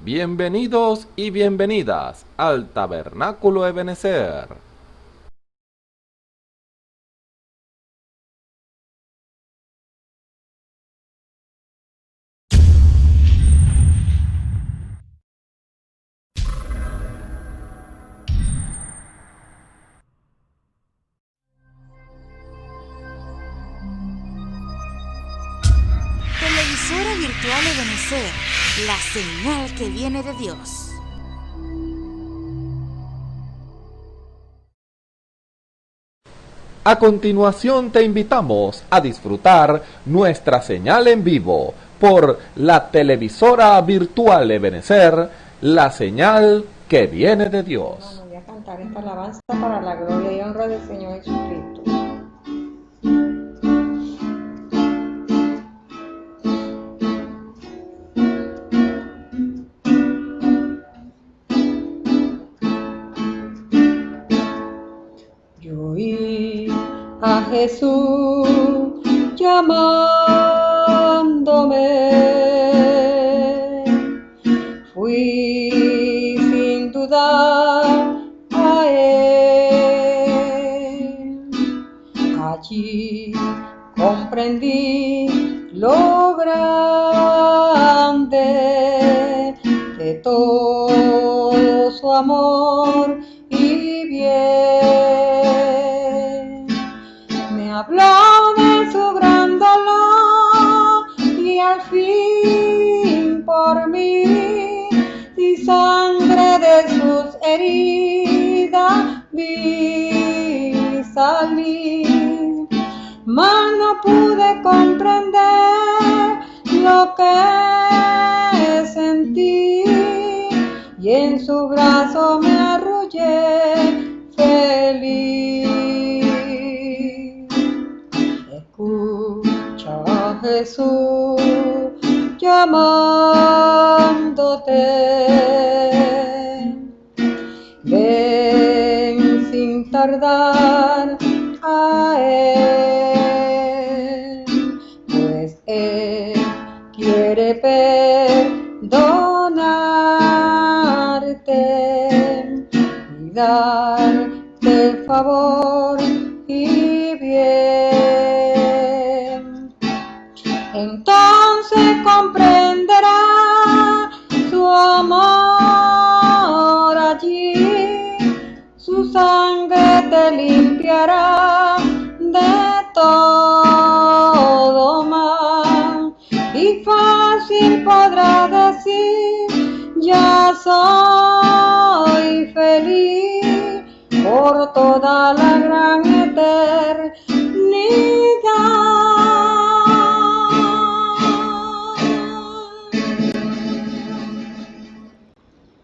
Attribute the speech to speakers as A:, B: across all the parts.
A: Bienvenidos y bienvenidas al Tabernáculo Ebenezer.
B: Televisora virtual Ebenezer, la señal que viene de Dios.
A: A continuación te invitamos a disfrutar nuestra señal en vivo por la televisora virtual Ebenezer, la señal que viene de Dios.
C: Voy a cantar esta alabanza para la gloria y honra del Señor Jesucristo. Yo oí a Jesús llamándome, fui sin dudar a Él. Allí comprendí lo grande de todo su amor y bien. Me habló de su gran dolor y al fin por mí, y sangre de sus heridas vi salir. Mas no pude comprender lo que sentí, y en su brazo me arrullé feliz. Escucha a Jesús llamándote, ven sin tardar a Él, pues Él quiere perdonarte y darte favor y bien. Entonces comprenderá su amor allí, su sangre te limpiará de todo mal, y fácil podrás decir: ya soy feliz por toda la gran eternidad.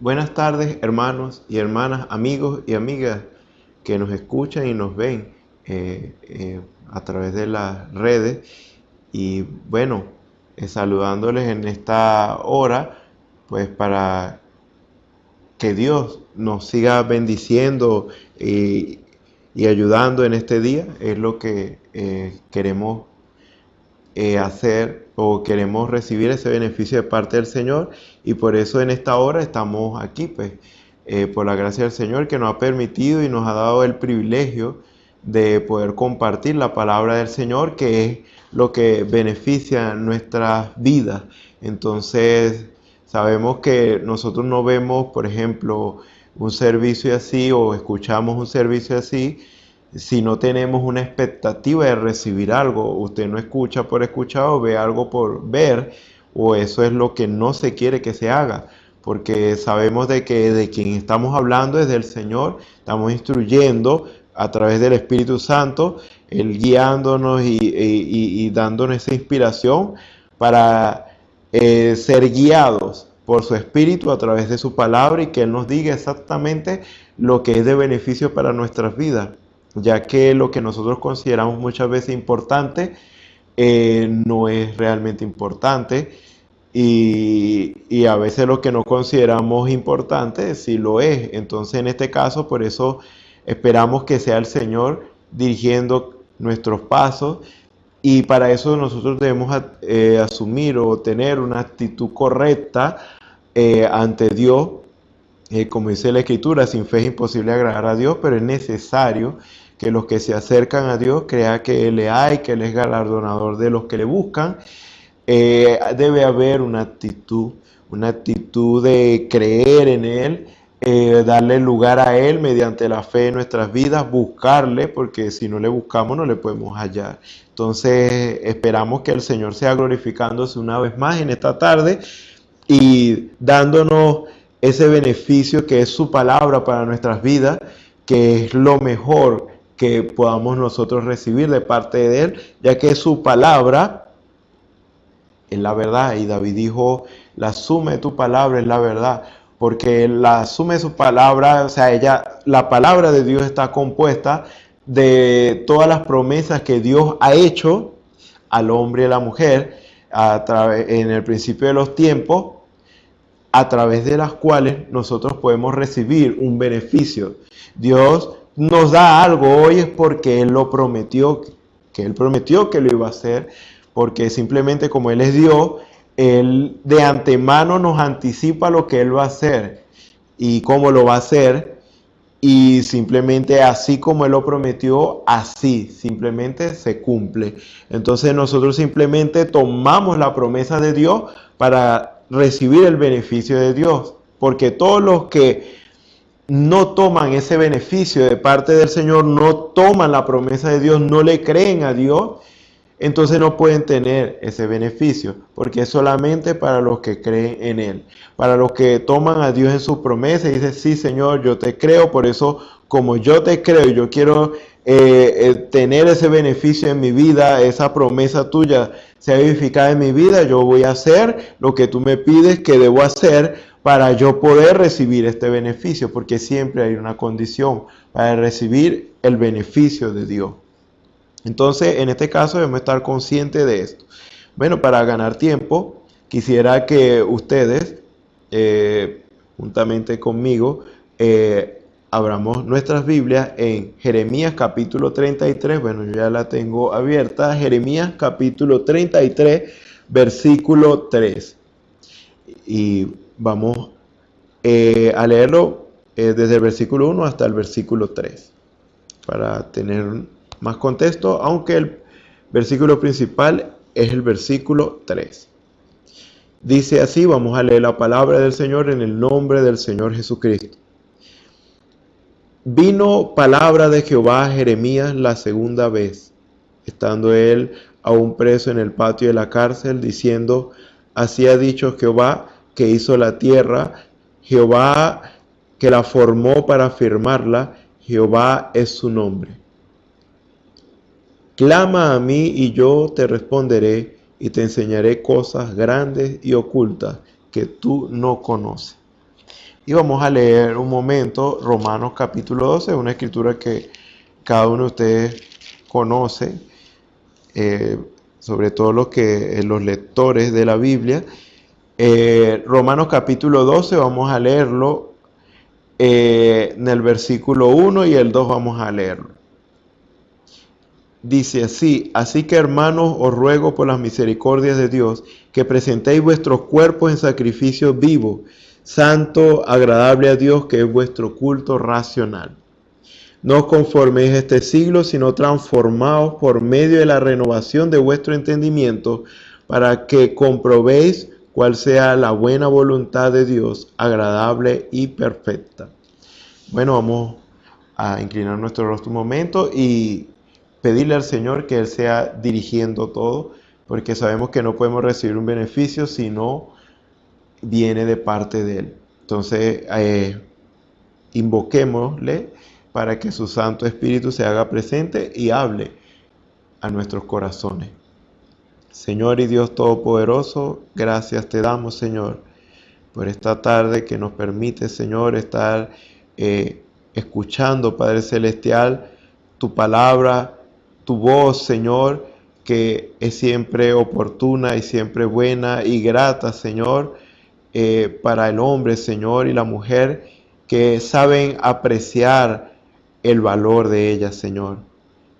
D: Buenas tardes, hermanos y hermanas, amigos y amigas que nos escuchan y nos ven a través de las redes. Y bueno, saludándoles en esta hora, pues para que Dios nos siga bendiciendo y ayudando en este día. Es lo que queremos hacer, o queremos recibir ese beneficio de parte del Señor, y por eso en esta hora estamos aquí, pues por la gracia del Señor, que nos ha permitido y nos ha dado el privilegio de poder compartir la palabra del Señor, que es lo que beneficia nuestras vidas. Entonces sabemos que nosotros no vemos, por ejemplo, un servicio así, o escuchamos un servicio así, si no tenemos una expectativa de recibir algo. Usted no escucha por escuchar o ve algo por ver, o eso es lo que no se quiere que se haga, porque sabemos de que de quien estamos hablando es del Señor. Estamos instruyendo a través del Espíritu Santo, Él guiándonos y dándonos esa inspiración para ser guiados por su Espíritu a través de su palabra, y que Él nos diga exactamente lo que es de beneficio para nuestras vidas, ya que lo que nosotros consideramos muchas veces importante no es realmente importante, y a veces lo que no consideramos importante sí lo es. Entonces en este caso, por eso esperamos que sea el Señor dirigiendo nuestros pasos, y para eso nosotros debemos asumir o tener una actitud correcta ante Dios. Como dice la Escritura, sin fe es imposible agradar a Dios, pero es necesario que los que se acercan a Dios crean que Él le hay, que Él es galardonador de los que le buscan. Debe haber una actitud de creer en Él, darle lugar a Él mediante la fe en nuestras vidas, buscarle, porque si no le buscamos no le podemos hallar. Entonces esperamos que el Señor sea glorificándose una vez más en esta tarde y dándonos ese beneficio que es su palabra para nuestras vidas, que es lo mejor que podamos nosotros recibir de parte de Él, ya que su palabra es la verdad. Y David dijo, la suma de tu palabra es la verdad, porque la suma de su palabra, o sea, la palabra de Dios está compuesta de todas las promesas que Dios ha hecho al hombre y a la mujer en el principio de los tiempos, a través de las cuales nosotros podemos recibir un beneficio. Dios nos da algo hoy es porque Él lo prometió, que Él prometió que lo iba a hacer, porque simplemente como Él es Dios, Él de antemano nos anticipa lo que Él va a hacer y cómo lo va a hacer, y simplemente así como Él lo prometió, así simplemente se cumple. Entonces nosotros simplemente tomamos la promesa de Dios para recibir el beneficio de Dios, porque todos los que no toman ese beneficio de parte del Señor, no toman la promesa de Dios, no le creen a Dios, entonces no pueden tener ese beneficio, porque es solamente para los que creen en Él, para los que toman a Dios en su promesa y dicen, sí Señor, yo te creo, por eso como yo te creo, yo quiero tener ese beneficio en mi vida, esa promesa tuya sea vivificada en mi vida, yo voy a hacer lo que tú me pides que debo hacer para yo poder recibir este beneficio, porque siempre hay una condición para recibir el beneficio de Dios. Entonces, en este caso debemos estar conscientes de esto. Bueno, para ganar tiempo, quisiera que ustedes, juntamente conmigo, abramos nuestras Biblias en Jeremías capítulo 33. Bueno, yo ya la tengo abierta. Jeremías capítulo 33, versículo 3. Y vamos a leerlo desde el versículo 1 hasta el versículo 3, para tener más contexto, aunque el versículo principal es el versículo 3. Dice así, vamos a leer la palabra del Señor en el nombre del Señor Jesucristo. Vino palabra de Jehová a Jeremías la segunda vez, estando él aún preso en el patio de la cárcel, diciendo, así ha dicho Jehová, que hizo la tierra, Jehová que la formó para afirmarla, Jehová es su nombre. Clama a mí y yo te responderé y te enseñaré cosas grandes y ocultas que tú no conoces. Y vamos a leer un momento Romanos capítulo 12, una escritura que cada uno de ustedes conoce, sobre todo los lectores de la Biblia. Romanos capítulo 12, vamos a leerlo en el versículo 1 y el 2 vamos a leerlo. Dice así, así que hermanos, os ruego por las misericordias de Dios, que presentéis vuestros cuerpos en sacrificio vivo, santo, agradable a Dios, que es vuestro culto racional. No os conforméis a este siglo, sino transformaos por medio de la renovación de vuestro entendimiento, para que comprobéis cuál sea la buena voluntad de Dios, agradable y perfecta. Bueno, vamos a inclinar nuestro rostro un momento y pedirle al Señor que Él sea dirigiendo todo, porque sabemos que no podemos recibir un beneficio si no viene de parte de Él. Entonces, invoquémosle para que su Santo Espíritu se haga presente y hable a nuestros corazones. Señor y Dios Todopoderoso, gracias te damos, Señor, por esta tarde que nos permite, Señor, estar escuchando, Padre Celestial, tu palabra, tu voz, Señor, que es siempre oportuna y siempre buena y grata, Señor, para el hombre, Señor, y la mujer, que saben apreciar el valor de ella, Señor.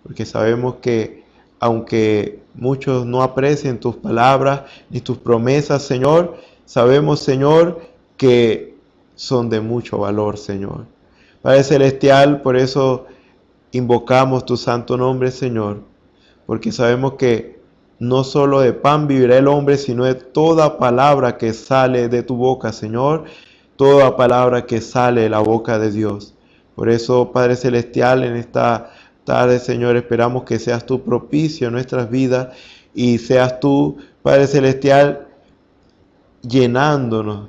D: Porque sabemos que aunque muchos no aprecien tus palabras ni tus promesas, Señor, sabemos, Señor, que son de mucho valor, Señor. Padre Celestial, por eso invocamos tu santo nombre, Señor, porque sabemos que no solo de pan vivirá el hombre, sino de toda palabra que sale de tu boca, Señor, toda palabra que sale de la boca de Dios. Por eso, Padre Celestial, en esta tarde, Señor, esperamos que seas tú propicio en nuestras vidas y seas tú, Padre Celestial, llenándonos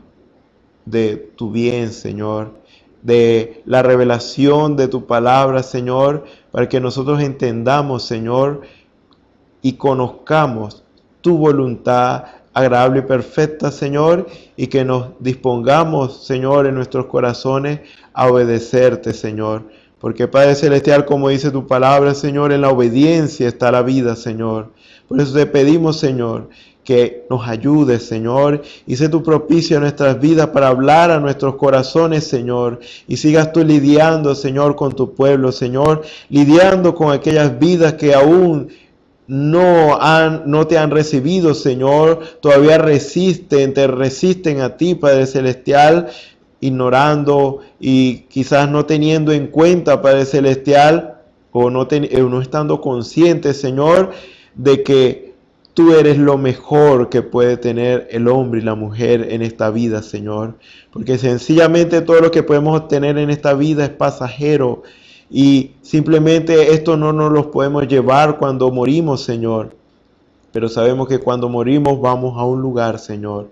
D: de tu bien, Señor, de la revelación de tu palabra, Señor, para que nosotros entendamos, Señor, y conozcamos tu voluntad agradable y perfecta, Señor, y que nos dispongamos, Señor, en nuestros corazones a obedecerte, Señor. Porque, Padre Celestial, como dice tu palabra, Señor, en la obediencia está la vida, Señor. Por eso te pedimos, Señor, que nos ayudes, Señor, y sé tu propicio en nuestras vidas para hablar a nuestros corazones, Señor, y sigas tú lidiando, Señor, con tu pueblo, Señor, lidiando con aquellas vidas que aún no te han recibido, Señor, todavía te resisten a ti, Padre Celestial, ignorando y quizás no teniendo en cuenta, Padre Celestial, o no estando conscientes, Señor, de que tú eres lo mejor que puede tener el hombre y la mujer en esta vida, Señor. Porque sencillamente todo lo que podemos obtener en esta vida es pasajero. Y simplemente esto no nos lo podemos llevar cuando morimos, Señor. Pero sabemos que cuando morimos vamos a un lugar, Señor.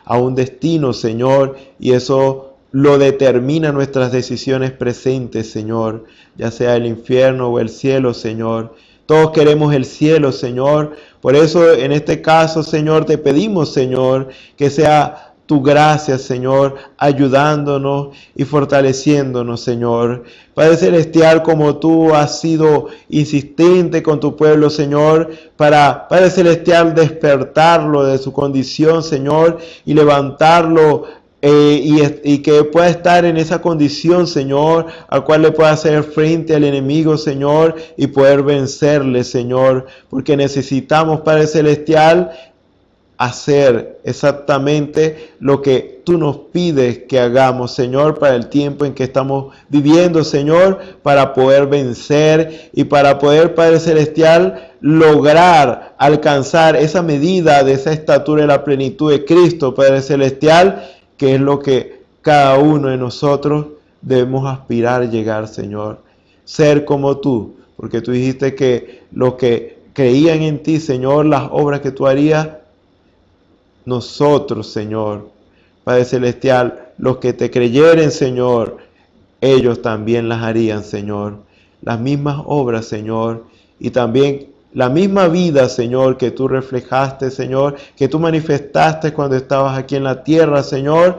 D: A un destino, Señor. Y eso lo determina nuestras decisiones presentes, Señor. Ya sea el infierno o el cielo, Señor. Todos queremos el cielo, Señor. Por eso en este caso, Señor, te pedimos, Señor, que sea tu gracia, Señor, ayudándonos y fortaleciéndonos, Señor. Padre Celestial, como tú has sido insistente con tu pueblo, Señor, para, Padre Celestial, despertarlo de su condición, Señor, y levantarlo y que pueda estar en esa condición, Señor, al cual le pueda hacer frente al enemigo, Señor, y poder vencerle, Señor, porque necesitamos, Padre Celestial, hacer exactamente lo que tú nos pides que hagamos, Señor, para el tiempo en que estamos viviendo, Señor, para poder vencer y para poder, Padre Celestial, lograr alcanzar esa medida de esa estatura de la plenitud de Cristo, Padre Celestial, que es lo que cada uno de nosotros debemos aspirar a llegar, Señor. Ser como tú, porque tú dijiste que los que creían en ti, Señor, las obras que tú harías, nosotros, Señor, Padre Celestial, los que te creyeren, Señor, ellos también las harían, Señor. Las mismas obras, Señor, y también la misma vida, Señor, que tú reflejaste, Señor, que tú manifestaste cuando estabas aquí en la tierra, Señor,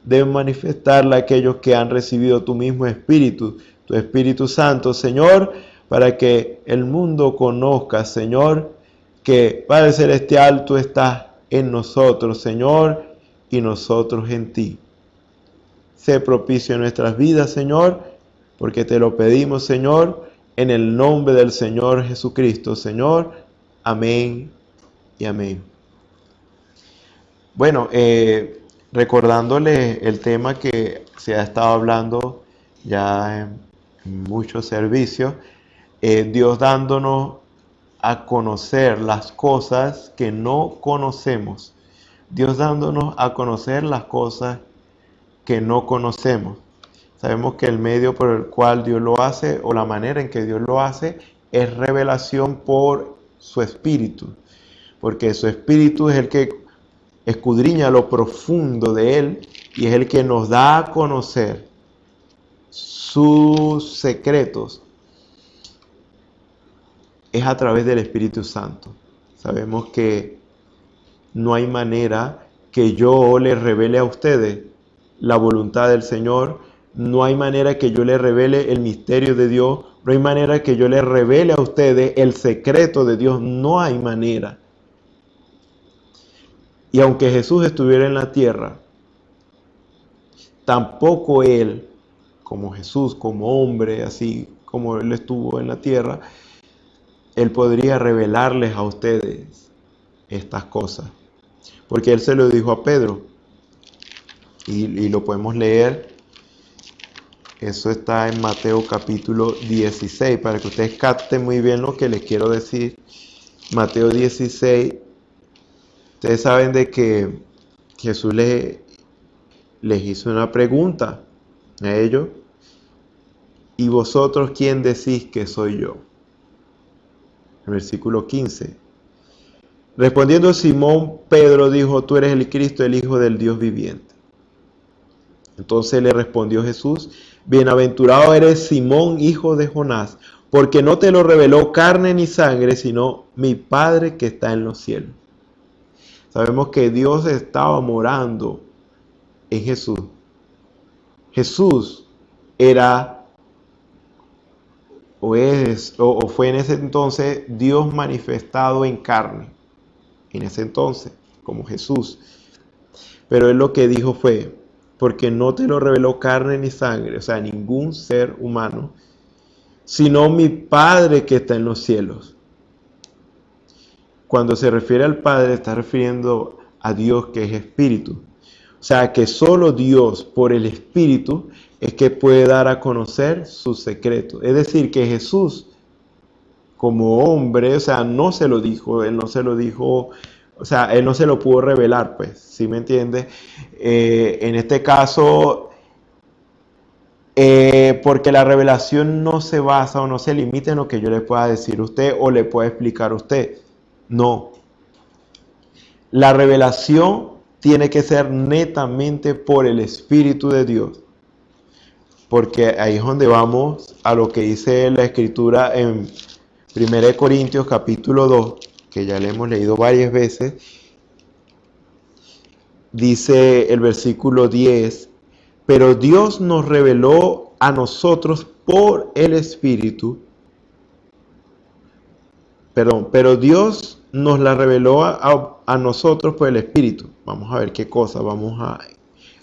D: deben manifestarla aquellos que han recibido tu mismo Espíritu, tu Espíritu Santo, Señor, para que el mundo conozca, Señor, que, Padre Celestial, tú estás en nosotros, Señor, y nosotros en ti. Sé propicio en nuestras vidas, Señor, porque te lo pedimos, Señor, en el nombre del Señor Jesucristo, Señor. Amén y amén. Bueno, recordándole el tema que se ha estado hablando ya en muchos servicios, Dios dándonos a conocer las cosas que no conocemos. Dios dándonos a conocer las cosas que no conocemos. Sabemos que el medio por el cual Dios lo hace, o la manera en que Dios lo hace, es revelación por su Espíritu. Porque su Espíritu es el que escudriña lo profundo de Él y es el que nos da a conocer sus secretos. Es a través del Espíritu Santo. Sabemos que no hay manera que yo les revele a ustedes la voluntad del Señor. No hay manera que yo les revele el misterio de Dios. No hay manera que yo les revele a ustedes el secreto de Dios. No hay manera. Y aunque Jesús estuviera en la tierra, tampoco Él, como Jesús, como hombre, así como Él estuvo en la tierra, Él podría revelarles a ustedes estas cosas. Porque Él se lo dijo a Pedro. y lo podemos leer. Eso está en Mateo capítulo 16, para que ustedes capten muy bien lo que les quiero decir. Mateo 16, ustedes saben de que Jesús les hizo una pregunta a ellos. ¿Y vosotros quién decís que soy yo? El versículo 15. Respondiendo Simón, Pedro dijo: tú eres el Cristo, el Hijo del Dios viviente. Entonces le respondió Jesús: bienaventurado eres Simón, hijo de Jonás, porque no te lo reveló carne ni sangre, sino mi Padre que está en los cielos. Sabemos que Dios estaba morando en Jesús. Jesús era o fue en ese entonces Dios manifestado en carne. En ese entonces, como Jesús. Pero él lo que dijo fue: porque no te lo reveló carne ni sangre, o sea, ningún ser humano, sino mi Padre que está en los cielos. Cuando se refiere al Padre, está refiriendo a Dios, que es Espíritu. O sea, que solo Dios, por el Espíritu, es que puede dar a conocer sus secretos. Es decir, que Jesús, como hombre, o sea, no se lo dijo, él no se lo dijo, o sea, él no se lo pudo revelar, pues, ¿sí me entiende? En este caso, porque la revelación no se basa o no se limita en lo que yo le pueda decir a usted o le pueda explicar a usted. No. La revelación tiene que ser netamente por el Espíritu de Dios. Porque ahí es donde vamos a lo que dice la Escritura en 1 Corintios capítulo 2, que ya le hemos leído varias veces. Dice el versículo 10, pero Dios nos reveló a nosotros por el Espíritu. Pero Dios nos la reveló a nosotros por el Espíritu. Vamos a ver qué cosa. Vamos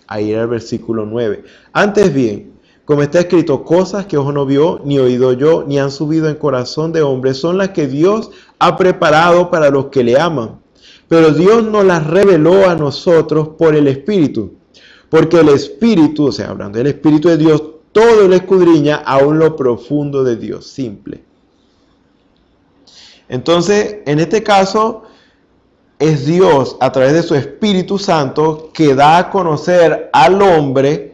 D: a ir al versículo 9. Antes bien, como está escrito, cosas que ojo no vio, ni oído yo, ni han subido en corazón de hombre, son las que Dios ha preparado para los que le aman. Pero Dios nos las reveló a nosotros por el Espíritu. Porque el Espíritu, o sea, hablando del Espíritu de Dios, todo lo escudriña aún lo profundo de Dios. Simple. Entonces, en este caso, es Dios, a través de su Espíritu Santo, que da a conocer al hombre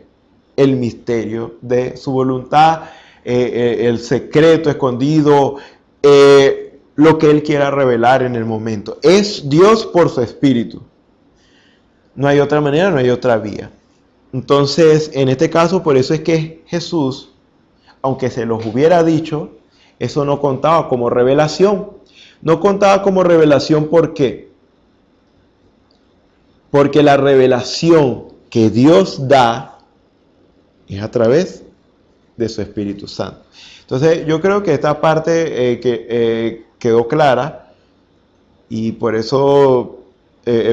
D: el misterio de su voluntad, el secreto escondido, lo que Él quiera revelar en el momento. Es Dios por su Espíritu. No hay otra manera, no hay otra vía. Entonces, en este caso, por eso es que Jesús, aunque se los hubiera dicho, eso no contaba como revelación. No contaba como revelación, ¿por qué? Porque la revelación que Dios da es a través de su Espíritu Santo. Entonces, yo creo que esta parte quedó clara, y por eso,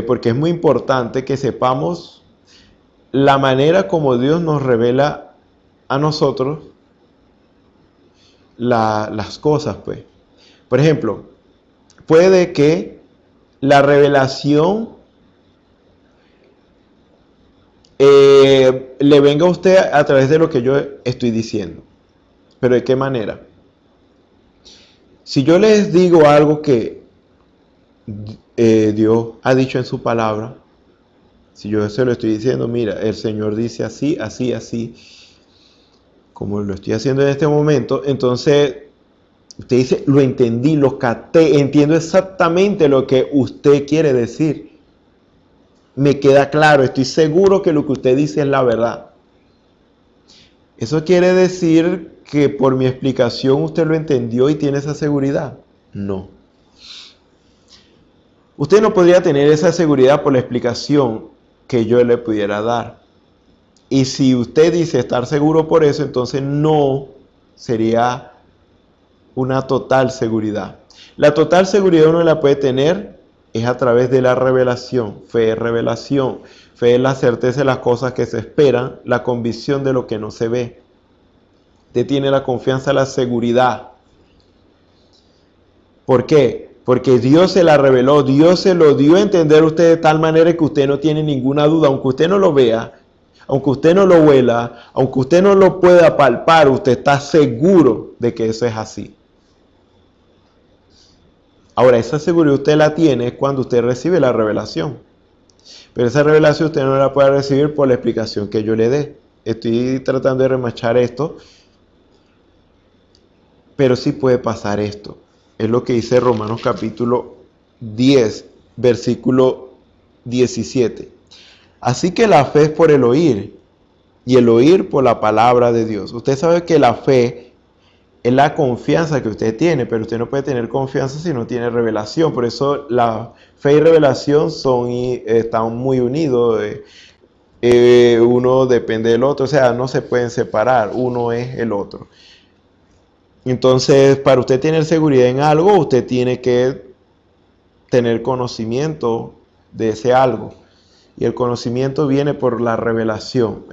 D: porque es muy importante que sepamos la manera como Dios nos revela a nosotros las cosas, pues. Por ejemplo, puede que la revelación le venga a usted a través de lo que yo estoy diciendo. ¿Pero de qué manera? Si yo les digo algo que Dios ha dicho en su palabra, si yo se lo estoy diciendo, mira, el Señor dice así, así, así, como lo estoy haciendo en este momento, entonces usted dice, lo entendí, lo capté, entiendo exactamente lo que usted quiere decir. Me queda claro, estoy seguro que lo que usted dice es la verdad. ¿Eso quiere decir que por mi explicación usted lo entendió y tiene esa seguridad? No. Usted no podría tener esa seguridad por la explicación que yo le pudiera dar. Y si usted dice estar seguro por eso, entonces no sería una total seguridad. La total seguridad uno la puede tener es a través de la revelación. Fe es revelación. Fe es la certeza de las cosas que se esperan, la convicción de lo que no se ve. Usted tiene la confianza, la seguridad. ¿Por qué? Porque Dios se la reveló, Dios se lo dio a entender a usted de tal manera que usted no tiene ninguna duda, aunque usted no lo vea, Aunque usted no lo huela, aunque usted no lo pueda palpar, usted está seguro de que eso es así. Ahora, esa seguridad usted la tiene cuando usted recibe la revelación. Pero esa revelación usted no la puede recibir por la explicación que yo le dé. Estoy tratando de remachar esto, pero sí puede pasar esto. Es lo que dice Romanos capítulo 10, versículo 17. Así que la fe es por el oír, y el oír por la palabra de Dios. Usted sabe que la fe es la confianza que usted tiene, pero usted no puede tener confianza si no tiene revelación. Por eso la fe y revelación están muy unidos. Uno depende del otro, o sea, no se pueden separar, uno es el otro. Entonces, para usted tener seguridad en algo, usted tiene que tener conocimiento de ese algo. Y el conocimiento viene por la revelación,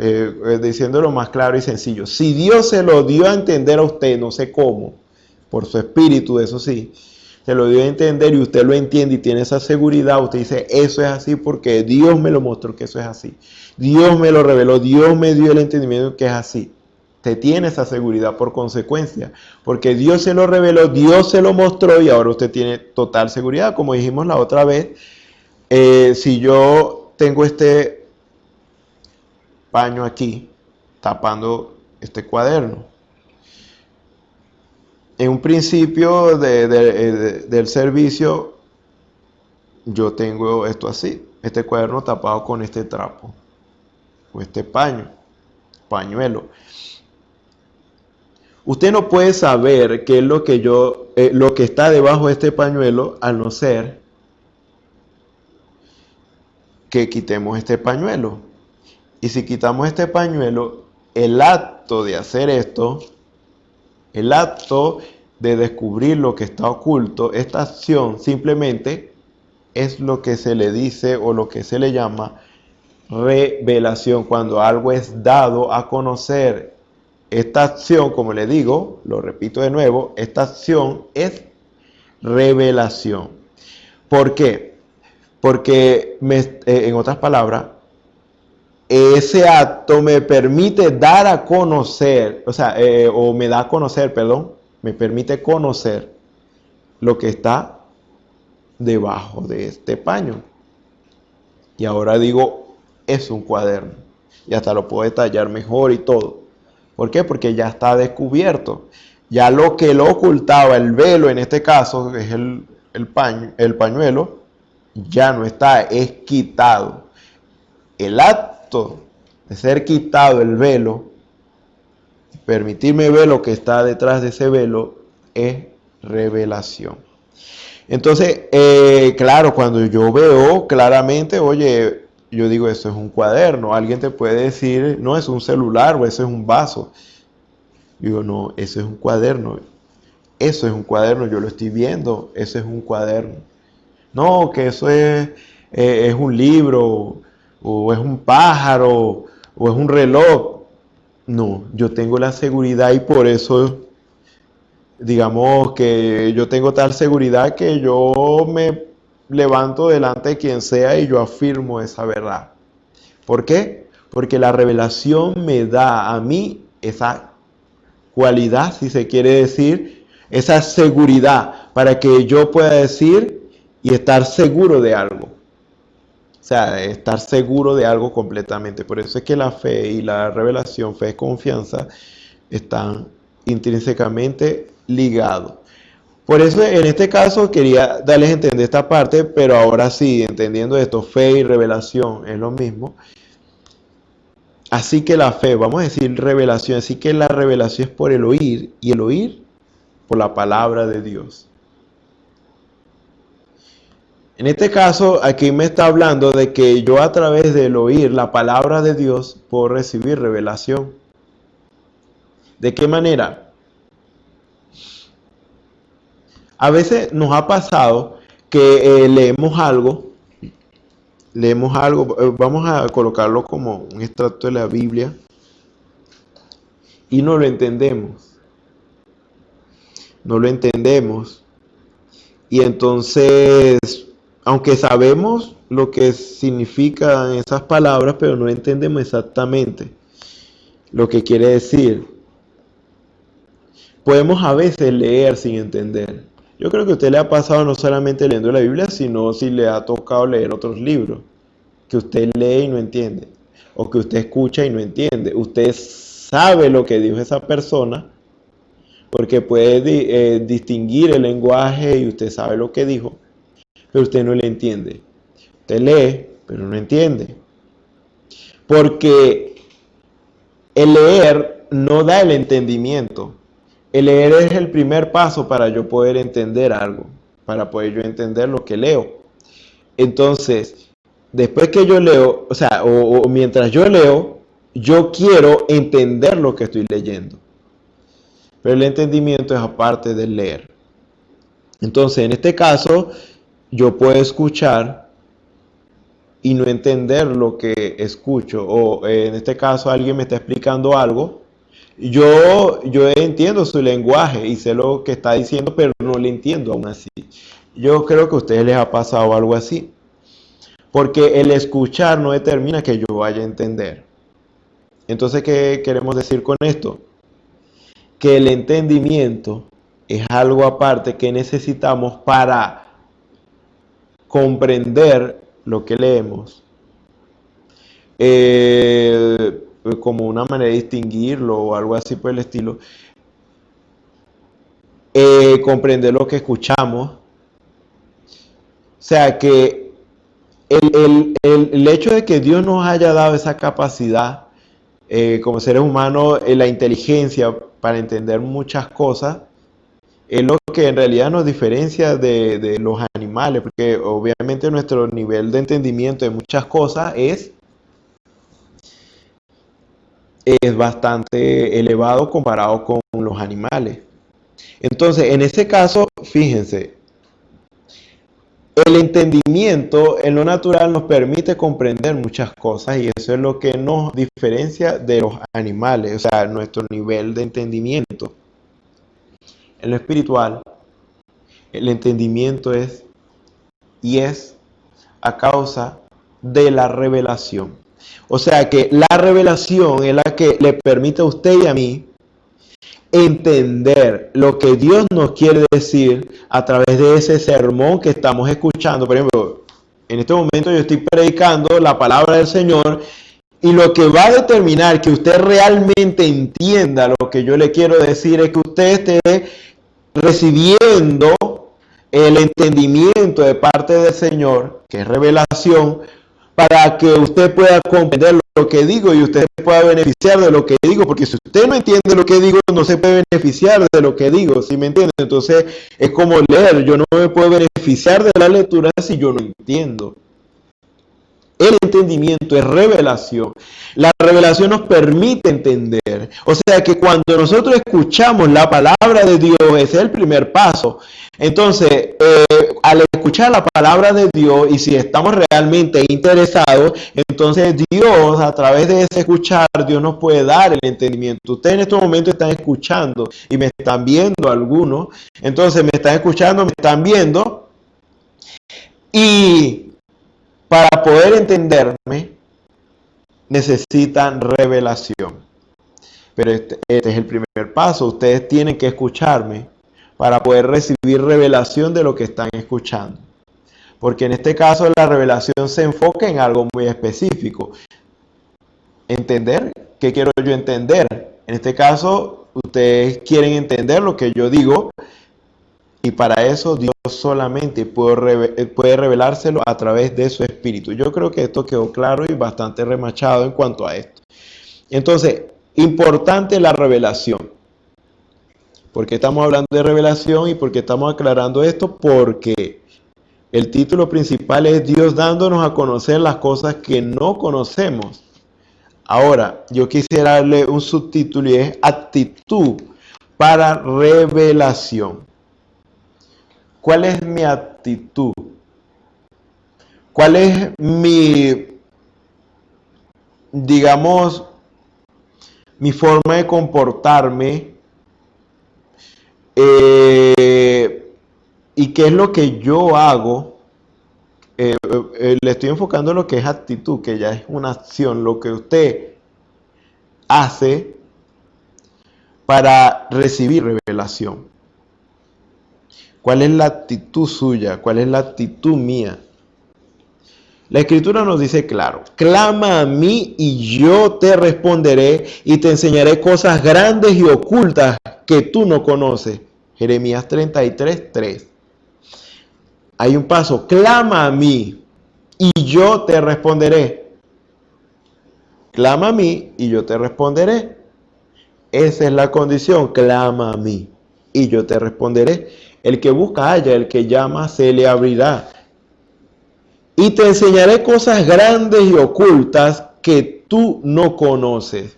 D: diciéndolo más claro y sencillo. Si Dios se lo dio a entender a usted, no sé cómo, por su espíritu, eso sí, se lo dio a entender y usted lo entiende y tiene esa seguridad, usted dice, eso es así porque Dios me lo mostró que eso es así. Dios me lo reveló, Dios me dio el entendimiento que es así. Usted tiene esa seguridad por consecuencia, porque Dios se lo reveló, Dios se lo mostró y ahora usted tiene total seguridad. Como dijimos la otra vez, si yo tengo este paño aquí tapando este cuaderno, en un principio del servicio yo tengo esto así, este cuaderno tapado con este trapo o este pañuelo. Usted no puede saber qué es lo que está debajo de este pañuelo, al no ser que quitemos este pañuelo. Y si quitamos este pañuelo, el acto de hacer esto, el acto de descubrir lo que está oculto, esta acción simplemente es lo que se le dice o lo que se le llama revelación. Cuando algo es dado a conocer, esta acción, como le digo, lo repito de nuevo, esta acción es revelación. ¿Por qué? Porque, en otras palabras, ese acto me permite dar a conocer, o me da a conocer, perdón, me permite conocer lo que está debajo de este paño. Y ahora digo, es un cuaderno. Y hasta lo puedo detallar mejor y todo. ¿Por qué? Porque ya está descubierto. Ya lo que lo ocultaba, el velo en este caso, que es el pañuelo, ya no está, es quitado. El acto de ser quitado el velo, permitirme ver lo que está detrás de ese velo, es revelación. Entonces, claro, cuando yo veo claramente, oye, yo digo, eso es un cuaderno. Alguien te puede decir, no, es un celular o eso es un vaso. Digo, no, eso es un cuaderno. Eso es un cuaderno, yo lo estoy viendo, eso es un cuaderno. No, que eso es un libro, o es un pájaro, o es un reloj. No, yo tengo la seguridad y por eso, digamos que yo tengo tal seguridad que yo me levanto delante de quien sea y yo afirmo esa verdad. ¿Por qué? Porque la revelación me da a mí esa cualidad, si se quiere decir, esa seguridad para que yo pueda decir y estar seguro de algo. O sea, estar seguro de algo completamente. Por eso es que la fe y la revelación, fe y confianza, están intrínsecamente ligados. Por eso en este caso quería darles a entender esta parte, pero ahora sí, entendiendo esto, fe y revelación es lo mismo. Así que la fe, vamos a decir revelación, así que la revelación es por el oír, y el oír por la palabra de Dios. En este caso, aquí me está hablando de que yo a través del oír la palabra de Dios puedo recibir revelación. ¿De qué manera? A veces nos ha pasado que leemos algo, vamos a colocarlo como un extracto de la Biblia, y no lo entendemos. No lo entendemos. Y entonces aunque sabemos lo que significan esas palabras, pero no entendemos exactamente lo que quiere decir. Podemos a veces leer sin entender. Yo creo que a usted le ha pasado no solamente leyendo la Biblia, sino si le ha tocado leer otros libros, que usted lee y no entiende, o que usted escucha y no entiende. Usted sabe lo que dijo esa persona, porque puede distinguir el lenguaje y usted sabe lo que dijo, pero usted no le entiende. Usted lee, pero no entiende. Porque el leer no da el entendimiento. El leer es el primer paso para yo poder entender algo, para poder yo entender lo que leo. Entonces, después que yo leo, o mientras yo leo, yo quiero entender lo que estoy leyendo. Pero el entendimiento es aparte del leer. Entonces, en este caso, yo puedo escuchar y no entender lo que escucho. O en este caso, alguien me está explicando algo. Yo entiendo su lenguaje y sé lo que está diciendo, pero no le entiendo aún así. Yo creo que a ustedes les ha pasado algo así. Porque el escuchar no determina que yo vaya a entender. Entonces, ¿qué queremos decir con esto? Que el entendimiento es algo aparte que necesitamos para comprender lo que leemos. Como una manera de distinguirlo o algo así por el estilo. Comprender lo que escuchamos. O sea que el hecho de que Dios nos haya dado esa capacidad como seres humanos, la inteligencia para entender muchas cosas, es lo que en realidad nos diferencia de los animales, porque obviamente nuestro nivel de entendimiento de muchas cosas es bastante elevado comparado con los animales. Entonces, en ese caso, fíjense, el entendimiento en lo natural nos permite comprender muchas cosas y eso es lo que nos diferencia de los animales, o sea, nuestro nivel de entendimiento. En lo espiritual, el entendimiento es a causa de la revelación. O sea que la revelación es la que le permite a usted y a mí entender lo que Dios nos quiere decir a través de ese sermón que estamos escuchando. Por ejemplo, en este momento yo estoy predicando la palabra del Señor y lo que va a determinar que usted realmente entienda lo que yo le quiero decir es que usted esté recibiendo el entendimiento de parte del Señor, que es revelación, para que usted pueda comprender lo que digo y usted pueda beneficiar de lo que digo, porque si usted no entiende lo que digo, no se puede beneficiar de lo que digo, ¿sí me entiende? Entonces es como leer, yo no me puedo beneficiar de la lectura si yo no entiendo. El entendimiento es revelación. La revelación nos permite entender. O sea que cuando nosotros escuchamos la palabra de Dios, ese es el primer paso. Entonces, al escuchar la palabra de Dios y si estamos realmente interesados, entonces Dios, a través de ese escuchar, Dios nos puede dar el entendimiento. Ustedes en estos momentos están escuchando y me están viendo algunos. Entonces, me están escuchando, me están viendo. Y para poder entenderme, necesitan revelación. Pero este es el primer paso. Ustedes tienen que escucharme para poder recibir revelación de lo que están escuchando. Porque en este caso la revelación se enfoca en algo muy específico. Entender, ¿qué quiero yo entender? En este caso, ustedes quieren entender lo que yo digo. Y para eso Dios solamente puede revelárselo a través de su Espíritu. Yo creo que esto quedó claro y bastante remachado en cuanto a esto. Entonces, importante la revelación. ¿Por qué estamos hablando de revelación y por qué estamos aclarando esto? Porque el título principal es Dios dándonos a conocer las cosas que no conocemos. Ahora, yo quisiera darle un subtítulo y es actitud para revelación. ¿Cuál es mi actitud? ¿Cuál es mi, digamos, mi forma de comportarme? ¿Y qué es lo que yo hago le estoy enfocando lo que es actitud, que ya es una acción, lo que usted hace para recibir revelación. ¿Cuál es la actitud suya? ¿Cuál es la actitud mía? La Escritura nos dice claro: clama a mí y yo te responderé y te enseñaré cosas grandes y ocultas que tú no conoces. Jeremías 33:3. Hay un paso: clama a mí y yo te responderé. Clama a mí y yo te responderé. Esa es la condición: clama a mí y yo te responderé. El que busca halla, el que llama se le abrirá. Y te enseñaré cosas grandes y ocultas que tú no conoces.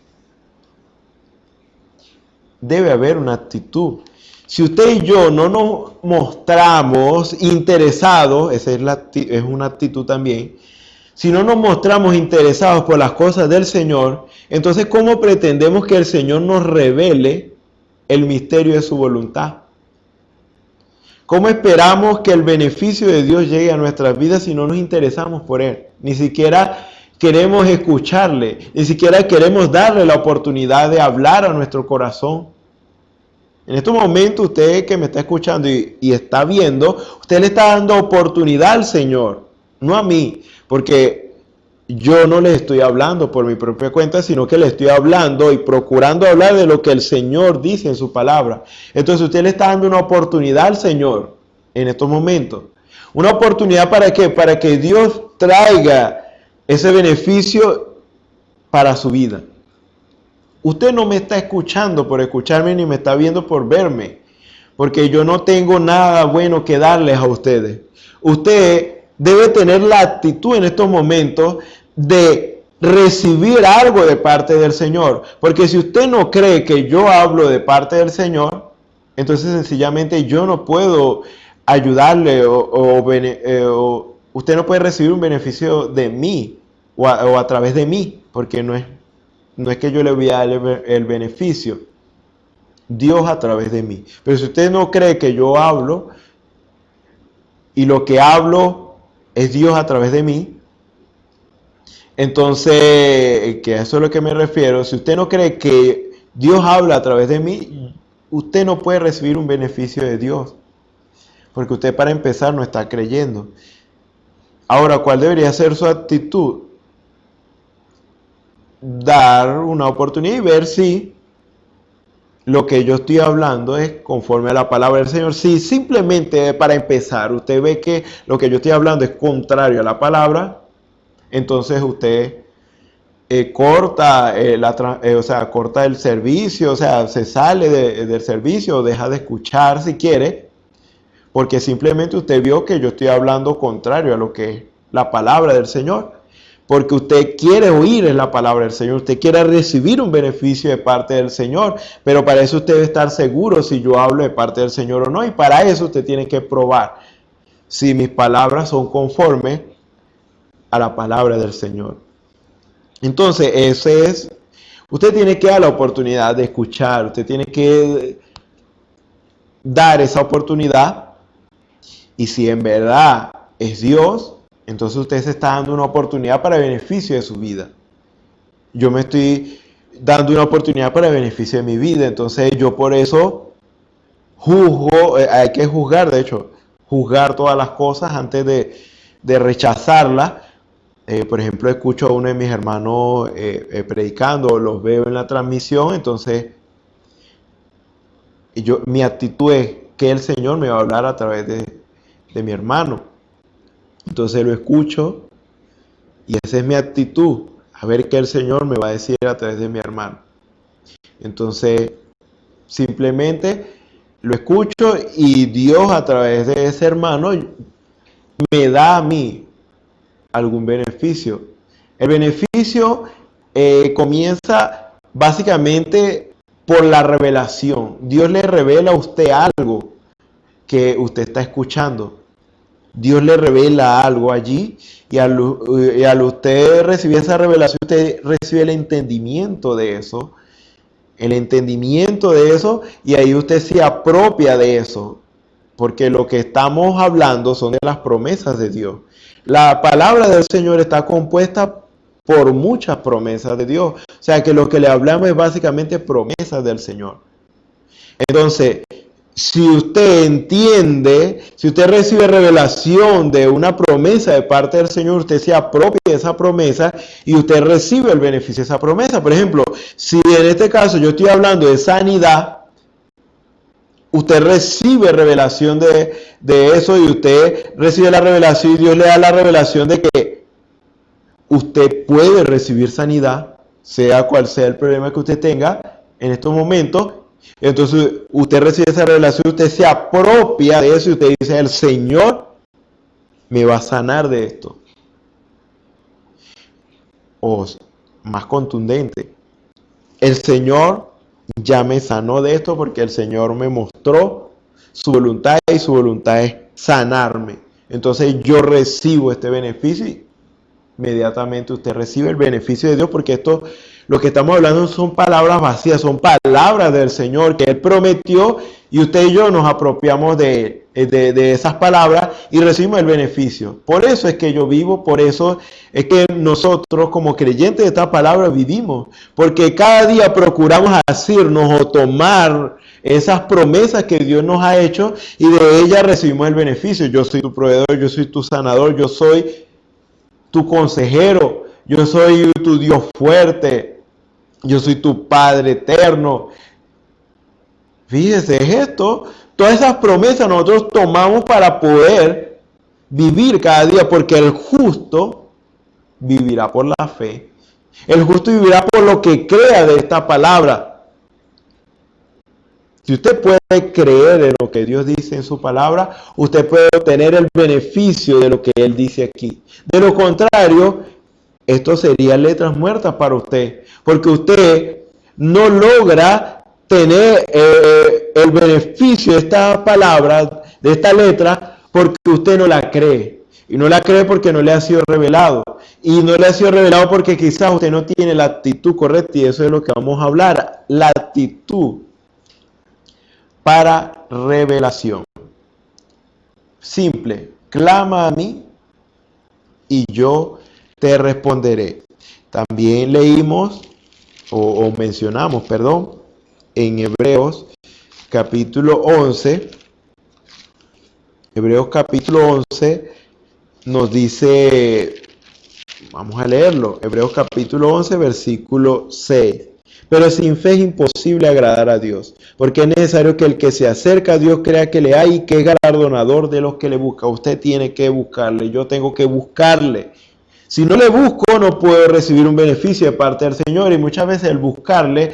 D: Debe haber una actitud. Si usted y yo no nos mostramos interesados, esa es una actitud también. Si no nos mostramos interesados por las cosas del Señor, entonces ¿cómo pretendemos que el Señor nos revele el misterio de su voluntad? ¿Cómo esperamos que el beneficio de Dios llegue a nuestras vidas si no nos interesamos por Él? Ni siquiera queremos escucharle, ni siquiera queremos darle la oportunidad de hablar a nuestro corazón. En estos momentos, usted que me está escuchando y está viendo, usted le está dando oportunidad al Señor, no a mí, porque yo no le estoy hablando por mi propia cuenta, sino que le estoy hablando y procurando hablar de lo que el Señor dice en su palabra. Entonces usted le está dando una oportunidad al Señor en estos momentos. ¿Una oportunidad para qué? Para que Dios traiga ese beneficio para su vida. Usted no me está escuchando por escucharme, ni me está viendo por verme, porque yo no tengo nada bueno que darles a ustedes. Usted debe tener la actitud en estos momentos de recibir algo de parte del Señor. Porque si usted no cree que yo hablo de parte del Señor, entonces sencillamente yo no puedo ayudarle o usted no puede recibir un beneficio de mí o a través de mí, porque no es que yo le voy a dar el beneficio. Dios a través de mí. Pero si usted no cree que yo hablo y lo que hablo es Dios a través de mí, entonces, que a eso es a lo que me refiero. Si usted no cree que Dios habla a través de mí, usted no puede recibir un beneficio de Dios, porque usted, para empezar, no está creyendo. Ahora, ¿cuál debería ser su actitud? Dar una oportunidad y ver si lo que yo estoy hablando es conforme a la palabra del Señor. Si simplemente, para empezar, usted ve que lo que yo estoy hablando es contrario a la palabra, entonces usted corta el servicio, o sea, se sale del servicio o deja de escuchar si quiere, porque simplemente usted vio que yo estoy hablando contrario a lo que es la palabra del Señor. Porque usted quiere oír la palabra del Señor, usted quiere recibir un beneficio de parte del Señor, pero para eso usted debe estar seguro si yo hablo de parte del Señor o no, y para eso usted tiene que probar si mis palabras son conformes a la palabra del Señor. Entonces, usted tiene que dar la oportunidad de escuchar, usted tiene que dar esa oportunidad, y si en verdad es Dios, entonces usted se está dando una oportunidad para el beneficio de su vida. Yo me estoy dando una oportunidad para el beneficio de mi vida. Entonces yo por eso juzgo, hay que juzgar, de hecho, juzgar todas las cosas antes de rechazarlas. Por ejemplo, escucho a uno de mis hermanos predicando, los veo en la transmisión, entonces mi actitud es que el Señor me va a hablar a través de mi hermano. Entonces lo escucho y esa es mi actitud, a ver qué el Señor me va a decir a través de mi hermano. Entonces simplemente lo escucho y Dios a través de ese hermano me da a mí algún beneficio. El beneficio comienza básicamente por la revelación. Dios le revela a usted algo que usted está escuchando. Dios le revela algo allí y al usted recibir esa revelación, usted recibe el entendimiento de eso. Y ahí usted se apropia de eso. porque lo que estamos hablando son de las promesas de Dios. La palabra del Señor está compuesta por muchas promesas de Dios. O sea que lo que le hablamos es básicamente promesas del Señor. Entonces, si usted entiende, si usted recibe revelación de una promesa de parte del Señor, usted se apropia de esa promesa y usted recibe el beneficio de esa promesa. Por ejemplo, si en este caso yo estoy hablando de sanidad, usted recibe revelación de eso y usted recibe la revelación y Dios le da la revelación de que usted puede recibir sanidad, sea cual sea el problema que usted tenga en estos momentos. Entonces usted recibe esa revelación, usted se apropia de eso y usted dice, el Señor me va a sanar de esto. O más contundente, el Señor ya me sanó de esto porque el Señor me mostró su voluntad y su voluntad es sanarme. Entonces yo recibo este beneficio y inmediatamente usted recibe el beneficio de Dios, porque esto, lo que estamos hablando son palabras vacías, son palabras del Señor que Él prometió y usted y yo nos apropiamos de esas palabras y recibimos el beneficio. Por eso es que yo vivo, por eso es que nosotros como creyentes de esta palabra vivimos, porque cada día procuramos asirnos o tomar esas promesas que Dios nos ha hecho y de ellas recibimos el beneficio. Yo soy tu proveedor, yo soy tu sanador, yo soy tu consejero, yo soy tu Dios fuerte, yo soy tu Padre eterno. Fíjese, es esto, todas esas promesas nosotros tomamos para poder vivir cada día, porque el justo vivirá por la fe. El justo vivirá por lo que crea de esta palabra. Si usted puede creer en lo que Dios dice en su palabra, usted puede obtener el beneficio de lo que Él dice aquí. De lo contrario, esto sería letras muertas para usted, porque usted no logra tener el beneficio de esta palabra, de esta letra, porque usted no la cree. Y no la cree porque no le ha sido revelado. Y no le ha sido revelado porque quizás usted no tiene la actitud correcta, y eso es lo que vamos a hablar, la actitud para revelación. Simple, clama a mí y yo te responderé. También leímos o mencionamos, en Hebreos capítulo 11. Hebreos capítulo 11 nos dice, vamos a leerlo, Hebreos capítulo 11 versículo 6. Pero sin fe es imposible agradar a Dios, porque es necesario que el que se acerca a Dios crea que le hay y que es galardonador de los que le buscan. Usted tiene que buscarle, yo tengo que buscarle. Si no le busco, no puedo recibir un beneficio de parte del Señor. Y muchas veces el buscarle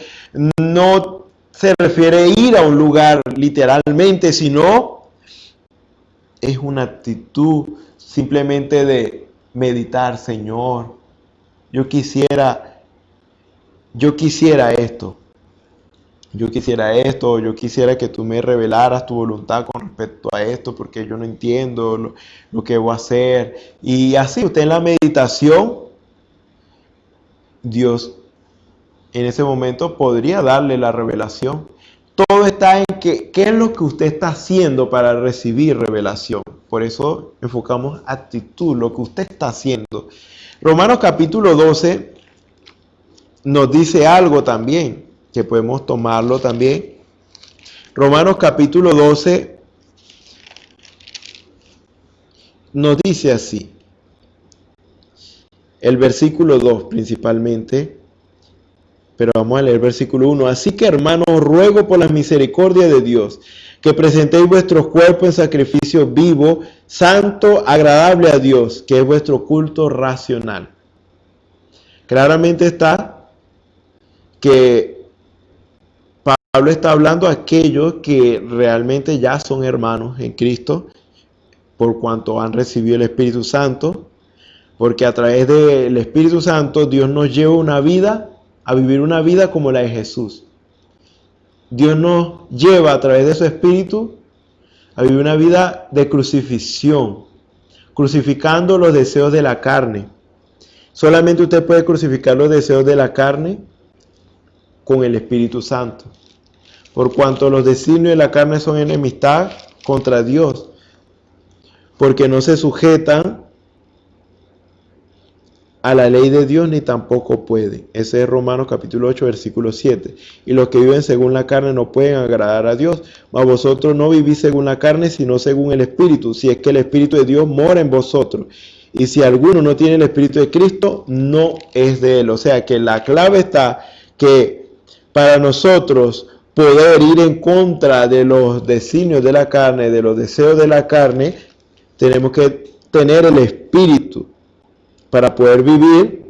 D: no se refiere a ir a un lugar literalmente, sino es una actitud simplemente de meditar, Señor, yo quisiera esto, yo quisiera que tú me revelaras tu voluntad con respecto a esto, porque yo no entiendo lo que voy a hacer. Y así usted en la meditación, Dios en ese momento podría darle la revelación. Todo está en qué es lo que usted está haciendo para recibir revelación. Por eso enfocamos actitud, lo que usted está haciendo. Romanos capítulo 12 nos dice algo también, que podemos tomarlo también. Romanos capítulo 12 nos dice así, el versículo 2 principalmente, pero vamos a leer el versículo 1. Así que, hermanos, ruego por la misericordia de Dios, que presentéis vuestros cuerpos en sacrificio vivo, santo, agradable a Dios, que es vuestro culto racional. Claramente está que Pablo está hablando a aquellos que realmente ya son hermanos en Cristo, por cuanto han recibido el Espíritu Santo, porque a través del Espíritu Santo Dios nos lleva a vivir una vida como la de Jesús. Dios nos lleva a través de su Espíritu a vivir una vida de crucifixión, crucificando los deseos de la carne. Solamente usted puede crucificar los deseos de la carne con el Espíritu Santo. Por cuanto los designios de la carne son enemistad contra Dios, porque no se sujetan a la ley de Dios ni tampoco pueden. Ese es Romanos capítulo 8, versículo 7. Y los que viven según la carne no pueden agradar a Dios. Mas vosotros no vivís según la carne, sino según el Espíritu, si es que el Espíritu de Dios mora en vosotros. Y si alguno no tiene el Espíritu de Cristo, no es de él. O sea que la clave está que para nosotros poder ir en contra de los designios de la carne, de los deseos de la carne, tenemos que tener el Espíritu para poder vivir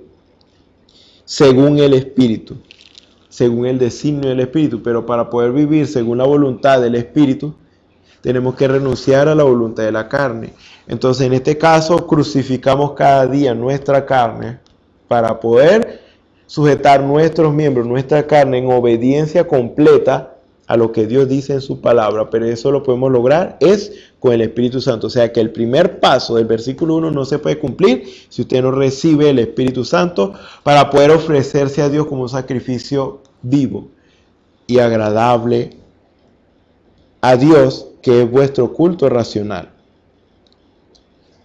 D: según el Espíritu, según el designio del Espíritu. Pero para poder vivir según la voluntad del Espíritu, tenemos que renunciar a la voluntad de la carne. Entonces, en este caso, crucificamos cada día nuestra carne para poder sujetar nuestros miembros, nuestra carne, en obediencia completa a lo que Dios dice en su palabra. Pero eso lo podemos lograr es con el Espíritu Santo. O sea que el primer paso del versículo 1 no se puede cumplir si usted no recibe el Espíritu Santo para poder ofrecerse a Dios como un sacrificio vivo y agradable a Dios, que es vuestro culto racional.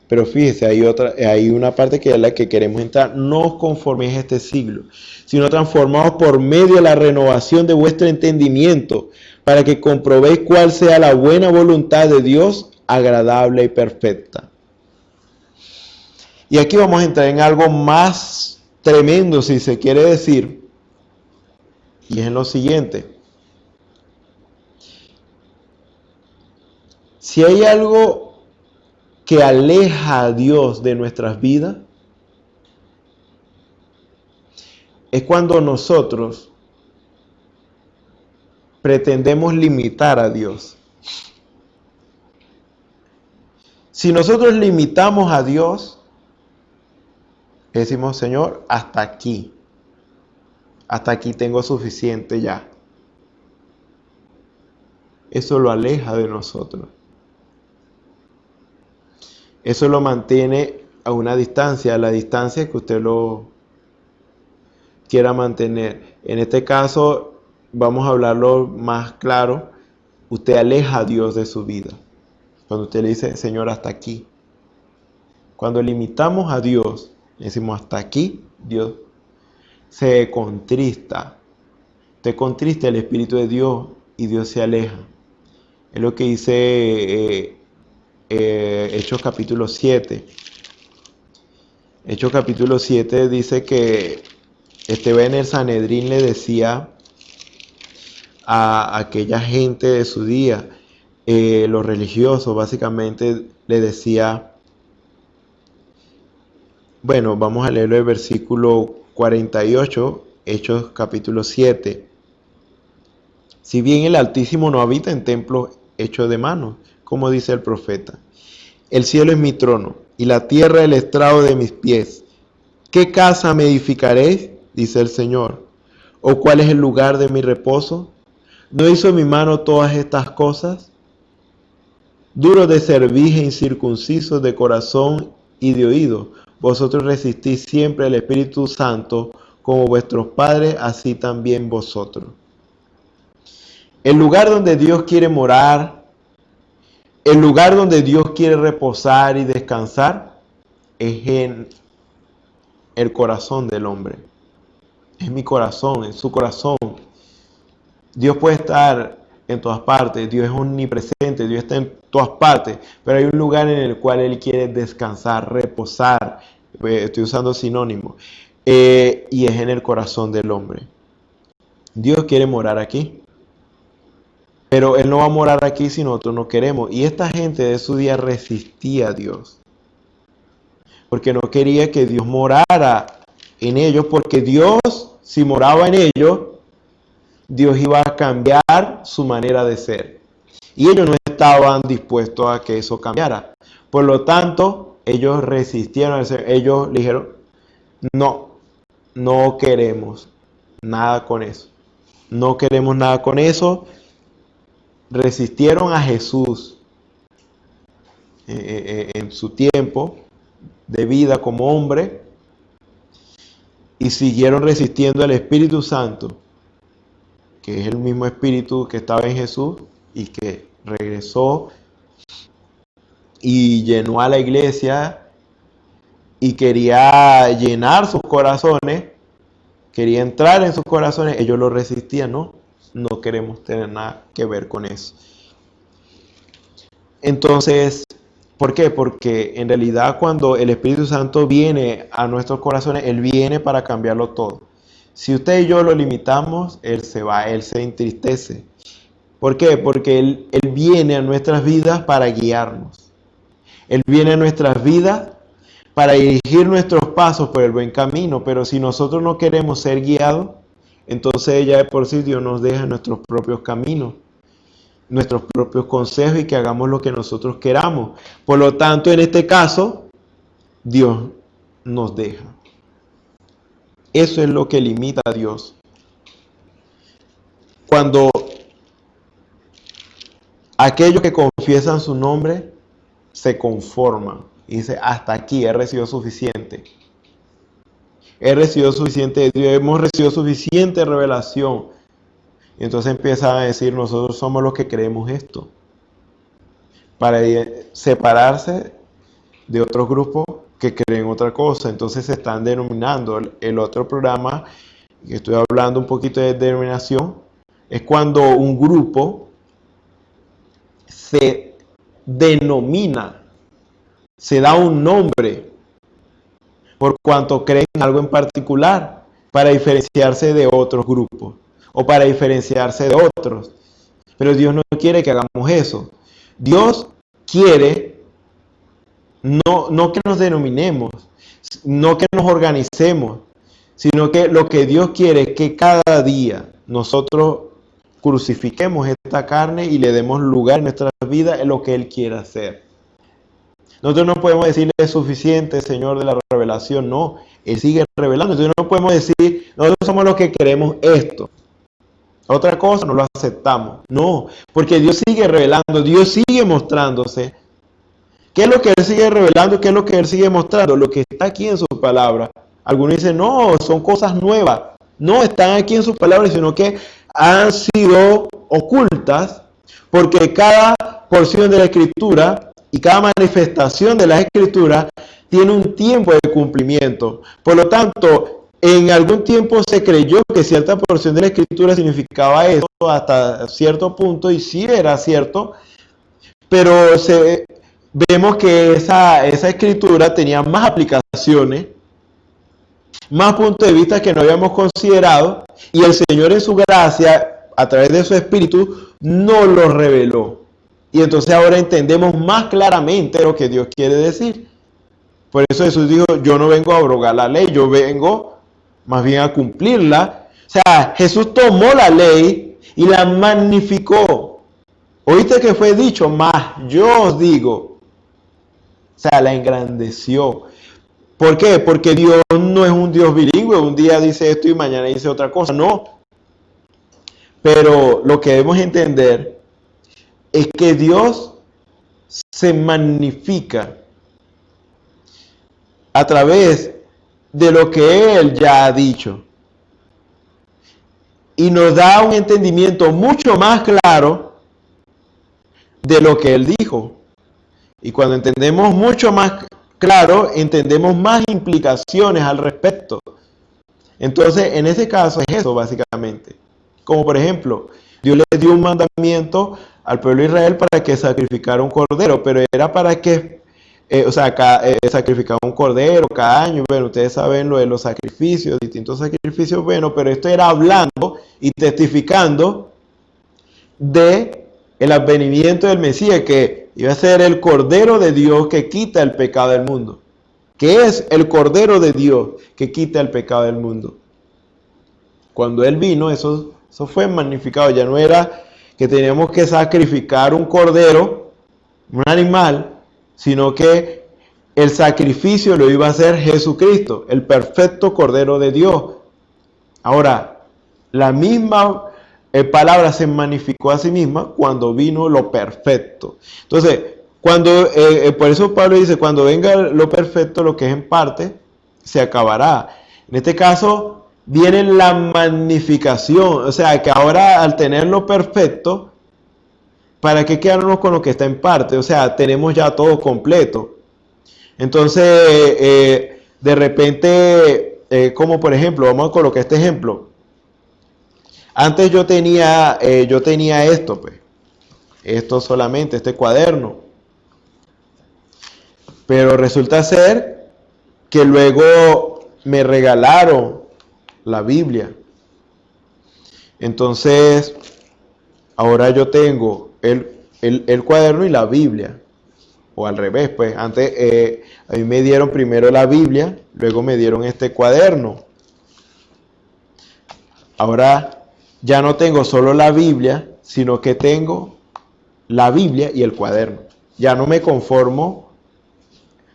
D: Pero fíjese, hay una parte que es la que queremos entrar. No os conforméis a este siglo, sino transformaos por medio de la renovación de vuestro entendimiento, para que comprobéis cuál sea la buena voluntad de Dios, agradable y perfecta. Y aquí vamos a entrar en algo más tremendo, si se quiere decir, y es en lo siguiente. Si hay algo que aleja a Dios de nuestras vidas, es cuando nosotros pretendemos limitar a Dios. Si nosotros limitamos a Dios, decimos: Señor, hasta aquí tengo suficiente ya. Eso lo aleja de nosotros. Eso lo mantiene a una distancia, a la distancia que usted lo quiera mantener. En este caso, vamos a hablarlo más claro. Usted aleja a Dios de su vida. Cuando usted le dice: Señor, hasta aquí. Cuando limitamos a Dios, decimos hasta aquí, Dios se contrista. Te contrista el Espíritu de Dios y Dios se aleja. Es lo que dice Hechos capítulo 7. Hechos capítulo 7 dice que Esteban en el Sanedrín le decía a aquella gente de su día, los religiosos básicamente le decía, bueno, vamos a leerlo el versículo 48, Hechos capítulo 7. Si bien el Altísimo no habita en templos hechos de manos, como dice el profeta, el cielo es mi trono y la tierra el estrado de mis pies. ¿Qué casa me edificaréis? Dice el Señor. ¿O cuál es el lugar de mi reposo? ¿No hizo mi mano todas estas cosas? Duros de cerviz e incircuncisos de corazón y de oído, vosotros resistís siempre al Espíritu Santo, como vuestros padres, así también vosotros. El lugar donde Dios quiere morar, el lugar donde Dios quiere reposar y descansar, es en el corazón del hombre. Es mi corazón, es su corazón. Dios puede estar en todas partes, Dios es omnipresente, Dios está en todas partes, pero hay un lugar en el cual Él quiere descansar, reposar, estoy usando sinónimos, y es en el corazón del hombre. Dios quiere morar aquí, pero Él no va a morar aquí si nosotros no queremos. Y esta gente de su día resistía a Dios, porque no quería que Dios morara en ellos, porque Dios, si moraba en ellos, Dios iba a cambiar su manera de ser. Y ellos no estaban dispuestos a que eso cambiara. Por lo tanto, ellos resistieron. Ellos le dijeron, no queremos nada con eso. No queremos nada con eso. Resistieron a Jesús en su tiempo de vida como hombre. Y siguieron resistiendo al Espíritu Santo, que es el mismo Espíritu que estaba en Jesús y que regresó y llenó a la iglesia y quería llenar sus corazones, quería entrar en sus corazones, ellos lo resistían, no queremos tener nada que ver con eso. Entonces, ¿por qué? Porque en realidad cuando el Espíritu Santo viene a nuestros corazones, Él viene para cambiarlo todo. Si usted y yo lo limitamos, Él se va, Él se entristece. ¿Por qué? Porque Él viene a nuestras vidas para guiarnos. Él viene a nuestras vidas para dirigir nuestros pasos por el buen camino. Pero si nosotros no queremos ser guiados, entonces ya de por sí Dios nos deja nuestros propios caminos, nuestros propios consejos y que hagamos lo que nosotros queramos. Por lo tanto, en este caso, Dios nos deja. Eso es lo que limita a Dios. Cuando aquellos que confiesan su nombre se conforman y dicen, hasta aquí he recibido suficiente. He recibido suficiente de Dios, hemos recibido suficiente revelación. Y entonces empiezan a decir, nosotros somos los que creemos esto. Para separarse de otros grupos que creen otra cosa. Entonces se están denominando. El otro programa, que estoy hablando un poquito de denominación, es cuando un grupo se denomina, se da un nombre por cuanto creen en algo en particular para diferenciarse de otros grupos o para diferenciarse de otros. Pero Dios no quiere que hagamos eso. Dios quiere no que nos denominemos, no que nos organicemos, sino que lo que Dios quiere es que cada día nosotros crucifiquemos esta carne y le demos lugar en nuestras vidas en lo que Él quiere hacer. Nosotros no podemos decirle es suficiente, Señor, de la revelación. No, Él sigue revelando. Entonces no podemos decir, nosotros somos los que queremos esto. Otra cosa no lo aceptamos. No, porque Dios sigue revelando, Dios sigue mostrándose. ¿Qué es lo que Él sigue revelando? ¿Qué es lo que Él sigue mostrando? Lo que está aquí en su palabra. Algunos dicen, no, son cosas nuevas. No están aquí en su palabra, sino que han sido ocultas, porque cada porción de la Escritura y cada manifestación de la Escritura tiene un tiempo de cumplimiento. Por lo tanto, en algún tiempo se creyó que cierta porción de la Escritura significaba eso hasta cierto punto, y sí era cierto, pero vemos que esa Escritura tenía más aplicaciones, más puntos de vista que no habíamos considerado, y el Señor en su gracia, a través de su Espíritu, nos lo reveló. Y entonces ahora entendemos más claramente lo que Dios quiere decir. Por eso Jesús dijo, yo no vengo a abrogar la ley, yo vengo más bien a cumplirla. O sea, Jesús tomó la ley y la magnificó. Oíste que fue dicho, más yo os digo. O sea, la engrandeció. ¿Por qué? Porque Dios no es un Dios bilingüe, un día dice esto y mañana dice otra cosa, no. Pero lo que debemos entender es que Dios se magnifica a través de lo que Él ya ha dicho. Y nos da un entendimiento mucho más claro de lo que Él dijo. Y cuando entendemos mucho más claro, entendemos más implicaciones al respecto. Entonces, en ese caso es eso básicamente. Como por ejemplo, Dios le dio un mandamiento al pueblo de Israel para que sacrificara un cordero, pero era para que, sacrificaba un cordero cada año. Bueno, ustedes saben lo de los sacrificios, distintos sacrificios, bueno, pero esto era hablando y testificando de el advenimiento del Mesías, que iba a ser el Cordero de Dios que quita el pecado del mundo. ¿Qué es el Cordero de Dios que quita el pecado del mundo? Cuando Él vino, eso fue magnificado. Ya no era que teníamos que sacrificar un cordero, un animal, sino que el sacrificio lo iba a hacer Jesucristo, el perfecto Cordero de Dios. Ahora, la misma palabra se magnificó a sí misma cuando vino lo perfecto. Entonces, por eso Pablo dice, cuando venga lo perfecto, lo que es en parte, se acabará. En este caso, viene la magnificación, o sea, que ahora al tenerlo perfecto, ¿para qué quedarnos con lo que está en parte? O sea, tenemos ya todo completo. Entonces, de repente, como por ejemplo, vamos a colocar este ejemplo. Antes yo tenía esto, pues. Esto solamente, este cuaderno. Pero resulta ser que luego me regalaron la Biblia. Entonces, ahora yo tengo el cuaderno y la Biblia. O al revés, pues. Antes a mí me dieron primero la Biblia, luego me dieron este cuaderno. Ahora ya no tengo solo la Biblia, sino que tengo la Biblia y el cuaderno. Ya no me conformo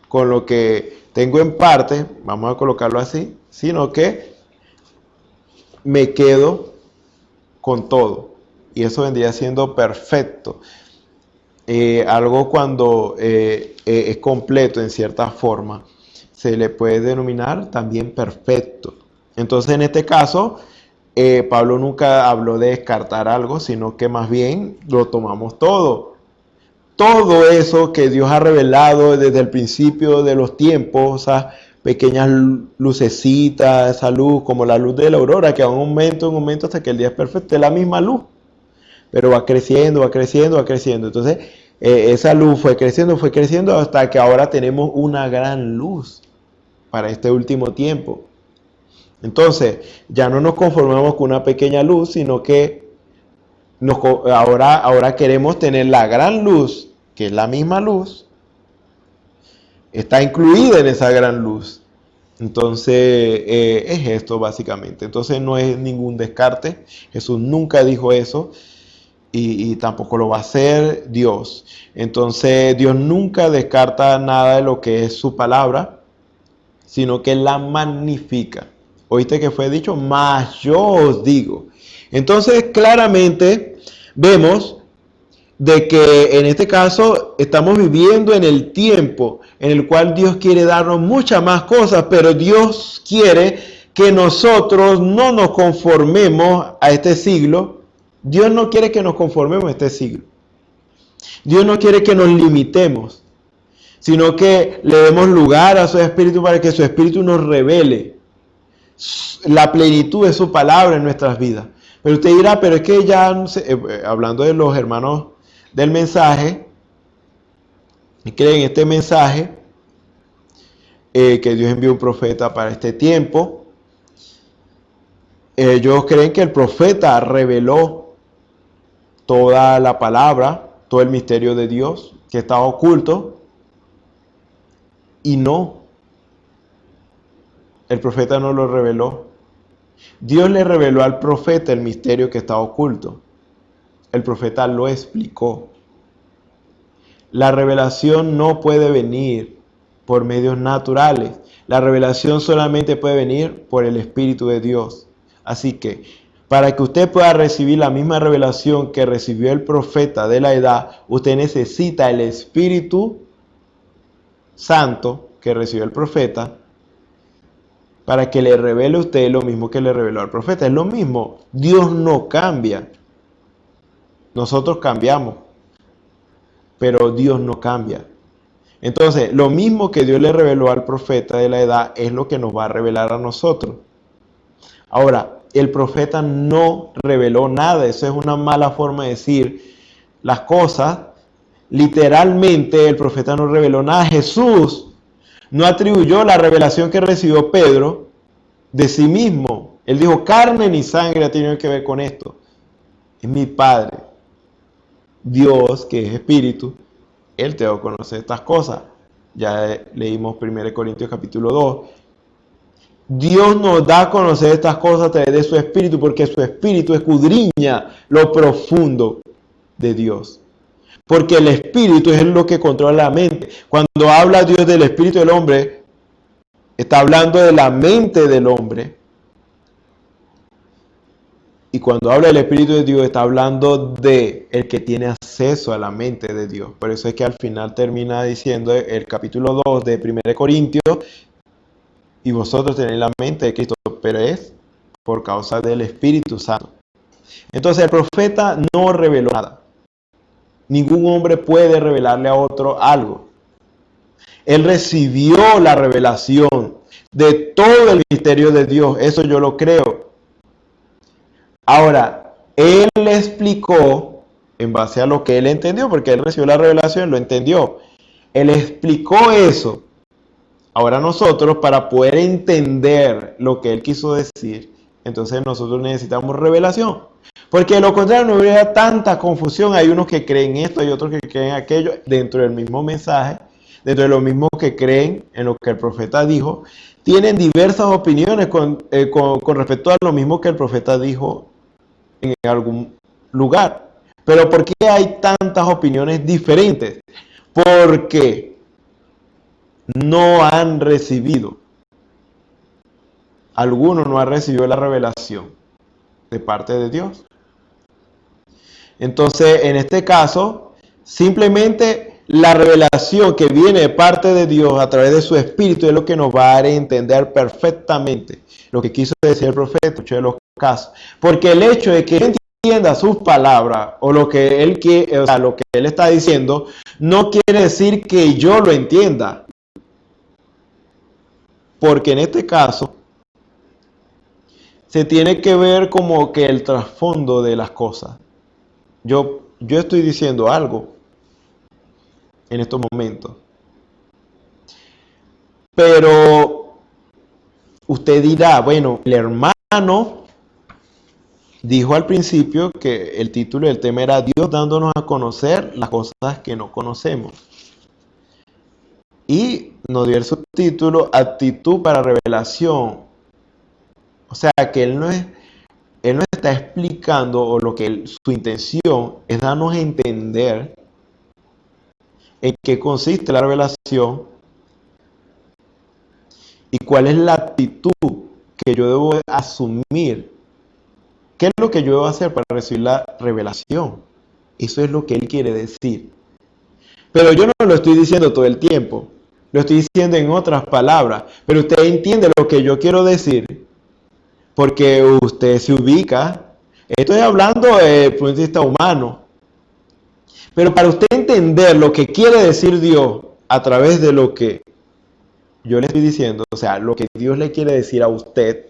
D: con lo que tengo en parte, vamos a colocarlo así, sino que me quedo con todo. Y eso vendría siendo perfecto. Algo cuando es completo en cierta forma, se le puede denominar también perfecto. Entonces, en este caso, Pablo nunca habló de descartar algo, sino que más bien lo tomamos todo. Todo eso que Dios ha revelado desde el principio de los tiempos, esas pequeñas lucecitas, esa luz, como la luz de la aurora, que va en aumento hasta que el día es perfecto, es la misma luz, pero va creciendo, va creciendo, va creciendo. Entonces, esa luz fue creciendo hasta que ahora tenemos una gran luz para este último tiempo. Entonces, ya no nos conformamos con una pequeña luz, sino que ahora queremos tener la gran luz, que es la misma luz, está incluida en esa gran luz. Entonces, es esto básicamente. Entonces, no es ningún descarte. Jesús nunca dijo eso y tampoco lo va a hacer Dios. Entonces, Dios nunca descarta nada de lo que es su palabra, sino que la magnifica. ¿Oíste que fue dicho? Mas yo os digo. Entonces, claramente vemos de que en este caso estamos viviendo en el tiempo en el cual Dios quiere darnos muchas más cosas, pero Dios quiere que nosotros no nos conformemos a este siglo. Dios no quiere que nos conformemos a este siglo. Dios no quiere que nos limitemos, sino que le demos lugar a su Espíritu para que su Espíritu nos revele la plenitud de su palabra en nuestras vidas. Pero usted dirá, pero es que ya, hablando de los hermanos del mensaje, creen este mensaje, que Dios envió un profeta para este tiempo. Ellos creen que el profeta reveló toda la palabra, todo el misterio de Dios que estaba oculto, y no. El profeta no lo reveló. Dios le reveló al profeta el misterio que estaba oculto. El profeta lo explicó. La revelación no puede venir por medios naturales. La revelación solamente puede venir por el Espíritu de Dios. Así que, para que usted pueda recibir la misma revelación que recibió el profeta de la edad, usted necesita el Espíritu Santo que recibió el profeta, para que le revele a usted lo mismo que le reveló al profeta. Es lo mismo. Dios no cambia. Nosotros cambiamos, pero Dios no cambia. Entonces, lo mismo que Dios le reveló al profeta de la edad es lo que nos va a revelar a nosotros. Ahora, el profeta no reveló nada. Eso es una mala forma de decir las cosas. Literalmente, el profeta no reveló nada. Jesús no atribuyó la revelación que recibió Pedro de sí mismo. Él dijo, carne ni sangre ha tenido que ver con esto. Es mi Padre, Dios, que es Espíritu. Él te va a conocer estas cosas. Ya leímos 1 Corintios capítulo 2. Dios nos da a conocer estas cosas a través de su Espíritu, porque su Espíritu escudriña lo profundo de Dios. Porque el Espíritu es lo que controla la mente. Cuando habla Dios del Espíritu del hombre, está hablando de la mente del hombre. Y cuando habla del Espíritu de Dios, está hablando de el que tiene acceso a la mente de Dios. Por eso es que al final termina diciendo el capítulo 2 de 1 Corintios, y vosotros tenéis la mente de Cristo, pero es por causa del Espíritu Santo. Entonces el profeta no reveló nada. Ningún hombre puede revelarle a otro algo. Él recibió la revelación de todo el misterio de Dios. Eso yo lo creo. Ahora, Él le explicó en base a lo que Él entendió, porque Él recibió la revelación, lo entendió. Él explicó eso. Ahora nosotros, para poder entender lo que Él quiso decir, entonces nosotros necesitamos revelación. Porque de lo contrario no habría tanta confusión. Hay unos que creen esto, hay otros que creen aquello, dentro del mismo mensaje, dentro de lo mismo que creen en lo que el profeta dijo. Tienen diversas opiniones con respecto a lo mismo que el profeta dijo en algún lugar. Pero ¿por qué hay tantas opiniones diferentes? Porque no han recibido. Algunos no han recibido la revelación de parte de Dios. Entonces, en este caso, simplemente la revelación que viene de parte de Dios a través de su Espíritu es lo que nos va a dar a entender perfectamente lo que quiso decir el profeta en muchos de los casos. Porque el hecho de que él entienda sus palabras o lo que él quiere, o sea, lo que él está diciendo, no quiere decir que yo lo entienda. Porque en este caso se tiene que ver como que el trasfondo de las cosas. Yo estoy diciendo algo en estos momentos, pero usted dirá, bueno, el hermano dijo al principio que el título del tema era Dios dándonos a conocer las cosas que no conocemos. Y nos dio el subtítulo Actitud para Revelación. O sea que él no está explicando, o lo que su intención es darnos a entender en qué consiste la revelación y cuál es la actitud que yo debo asumir. ¿Qué es lo que yo debo hacer para recibir la revelación? Eso es lo que él quiere decir. Pero yo no lo estoy diciendo todo el tiempo. Lo estoy diciendo en otras palabras. Pero usted entiende lo que yo quiero decir. Porque usted se ubica. Estoy hablando desde el punto de vista humano. Pero para usted entender lo que quiere decir Dios a través de lo que yo le estoy diciendo, o sea, lo que Dios le quiere decir a usted,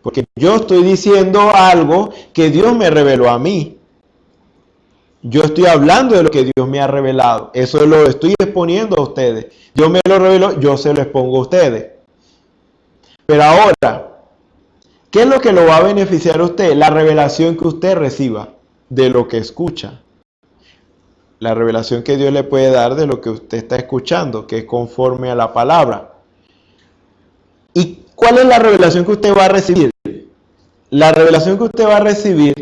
D: porque yo estoy diciendo algo que Dios me reveló a mí. Yo estoy hablando de lo que Dios me ha revelado. Eso lo estoy exponiendo a ustedes. Dios me lo reveló, yo se lo expongo a ustedes. Pero ahora, ¿qué es lo que lo va a beneficiar a usted? La revelación que usted reciba de lo que escucha. La revelación que Dios le puede dar de lo que usted está escuchando, que es conforme a la palabra. ¿Y cuál es la revelación que usted va a recibir? La revelación que usted va a recibir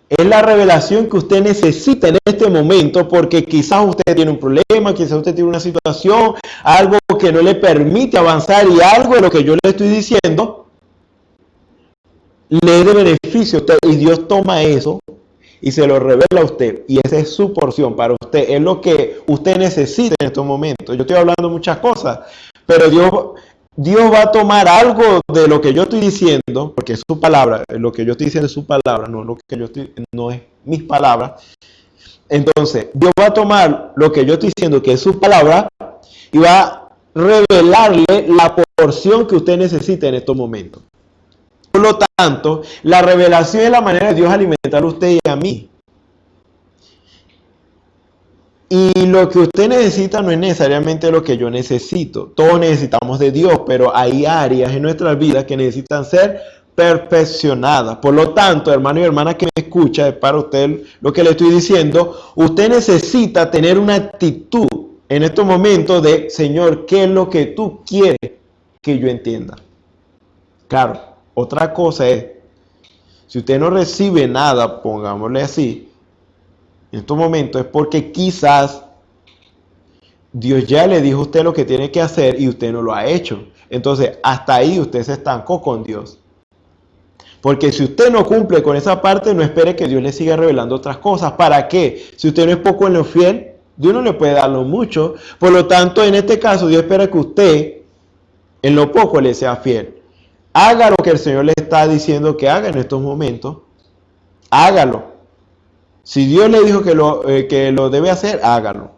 D: es la revelación que usted necesita en este momento, porque quizás usted tiene un problema, quizás usted tiene una situación, algo que no le permite avanzar, y algo de lo que yo le estoy diciendo le es de beneficio a usted, y Dios toma eso y se lo revela a usted, y esa es su porción para usted, es lo que usted necesita en estos momentos. Yo estoy hablando muchas cosas, pero Dios va a tomar algo de lo que yo estoy diciendo, porque es su palabra, lo que yo estoy diciendo es su palabra, no es mis palabras. Entonces, Dios va a tomar lo que yo estoy diciendo, que es su palabra, y va a revelarle la porción que usted necesita en estos momentos. Por lo tanto, la revelación es la manera de Dios alimentar a usted y a mí. Y lo que usted necesita no es necesariamente lo que yo necesito. Todos necesitamos de Dios, pero hay áreas en nuestras vidas que necesitan ser perfeccionadas. Por lo tanto, hermano y hermana que me escucha, es para usted lo que le estoy diciendo. Usted necesita tener una actitud en estos momentos de, Señor, ¿qué es lo que tú quieres que yo entienda? Claro, otra cosa es, si usted no recibe nada, pongámosle así, en estos momentos es porque quizás Dios ya le dijo a usted lo que tiene que hacer y usted no lo ha hecho. Entonces, hasta ahí usted se estancó con Dios. Porque si usted no cumple con esa parte, no espere que Dios le siga revelando otras cosas. ¿Para qué? Si usted no es poco en lo fiel, Dios no le puede dar lo mucho. Por lo tanto, en este caso, Dios espera que usted en lo poco le sea fiel. Haga lo que el Señor le está diciendo que haga en estos momentos. Hágalo. Si Dios le dijo que lo debe hacer, hágalo.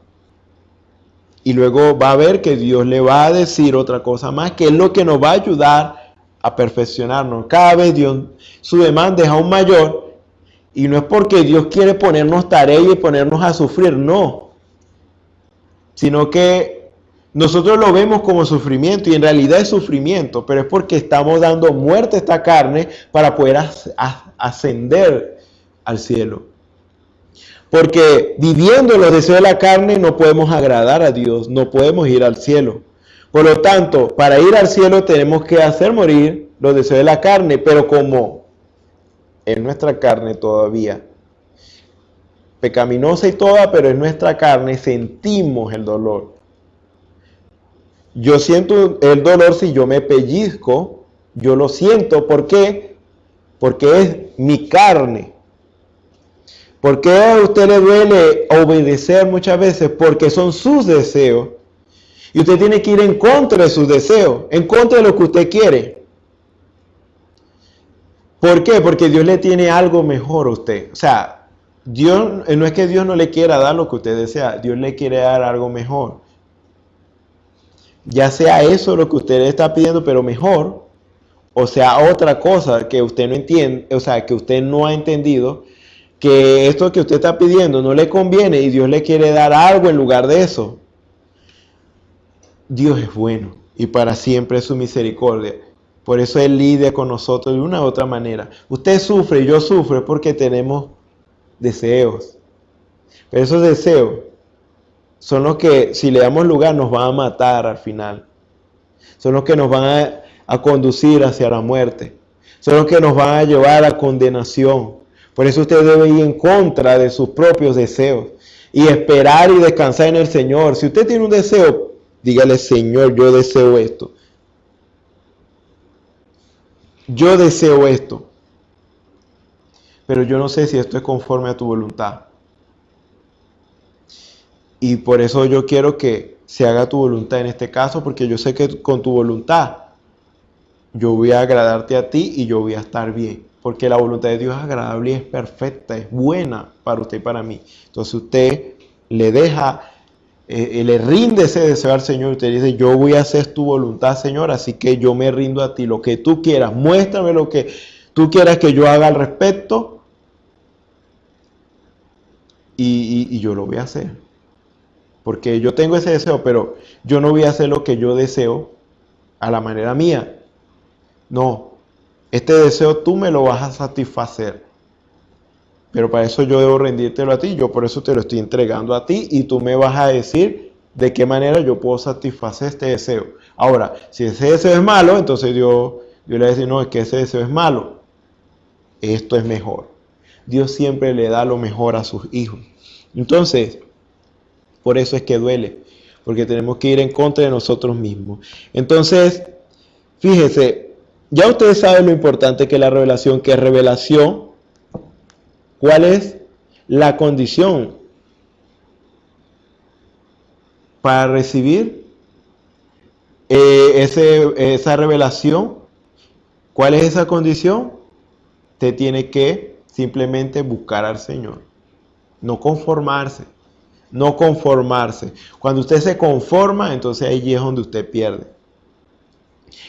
D: Y luego va a ver que Dios le va a decir otra cosa más, que es lo que nos va a ayudar a perfeccionarnos. Cada vez Dios, su demanda es aún mayor, y no es porque Dios quiere ponernos tarea y ponernos a sufrir, no. Sino que nosotros lo vemos como sufrimiento, y en realidad es sufrimiento, pero es porque estamos dando muerte a esta carne para poder ascender al cielo. Porque viviendo los deseos de la carne no podemos agradar a Dios, no podemos ir al cielo. Por lo tanto, para ir al cielo tenemos que hacer morir los deseos de la carne, pero como en nuestra carne todavía pecaminosa y toda, pero en nuestra carne sentimos el dolor. Yo siento el dolor si yo me pellizco, yo lo siento. ¿Por qué? Porque es mi carne. ¿Por qué a usted le duele obedecer muchas veces? Porque son sus deseos. Y usted tiene que ir en contra de sus deseos, en contra de lo que usted quiere. ¿Por qué? Porque Dios le tiene algo mejor a usted. O sea, Dios, no es que Dios no le quiera dar lo que usted desea, Dios le quiere dar algo mejor. Ya sea eso lo que usted le está pidiendo, pero mejor, o sea, otra cosa que usted no entiende, o sea, que usted no ha entendido, que esto que usted está pidiendo no le conviene y Dios le quiere dar algo en lugar de eso. Dios es bueno y para siempre es su misericordia. Por eso Él lidia con nosotros de una u otra manera. Usted sufre y yo sufro porque tenemos deseos. Pero esos deseos son los que, si le damos lugar, nos van a matar al final. Son los que nos van a conducir hacia la muerte. Son los que nos van a llevar a condenación. Por eso usted debe ir en contra de sus propios deseos y esperar y descansar en el Señor. Si usted tiene un deseo, dígale: Señor, yo deseo esto. Yo deseo esto. Pero yo no sé si esto es conforme a tu voluntad. Y por eso yo quiero que se haga tu voluntad en este caso, porque yo sé que con tu voluntad yo voy a agradarte a ti y yo voy a estar bien. Porque la voluntad de Dios es agradable y es perfecta, es buena para usted y para mí. Entonces usted le deja, le rinde ese deseo al Señor. Usted dice: yo voy a hacer tu voluntad, Señor, así que yo me rindo a ti. Lo que tú quieras, muéstrame lo que tú quieras que yo haga al respecto. Y yo lo voy a hacer. Porque yo tengo ese deseo, pero yo no voy a hacer lo que yo deseo a la manera mía. No. Este deseo tú me lo vas a satisfacer. Pero para eso yo debo rendírtelo a ti. Yo por eso te lo estoy entregando a ti. Y tú me vas a decir de qué manera yo puedo satisfacer este deseo. Ahora, si ese deseo es malo, entonces Dios le va a decir: no, es que ese deseo es malo. Esto es mejor. Dios siempre le da lo mejor a sus hijos. Entonces, por eso es que duele. Porque tenemos que ir en contra de nosotros mismos. Entonces, fíjese. Ya ustedes saben lo importante que es la revelación, que es revelación. ¿Cuál es la condición para recibir esa revelación? ¿Cuál es esa condición? Usted tiene que simplemente buscar al Señor. No conformarse. No conformarse. Cuando usted se conforma, entonces ahí es donde usted pierde.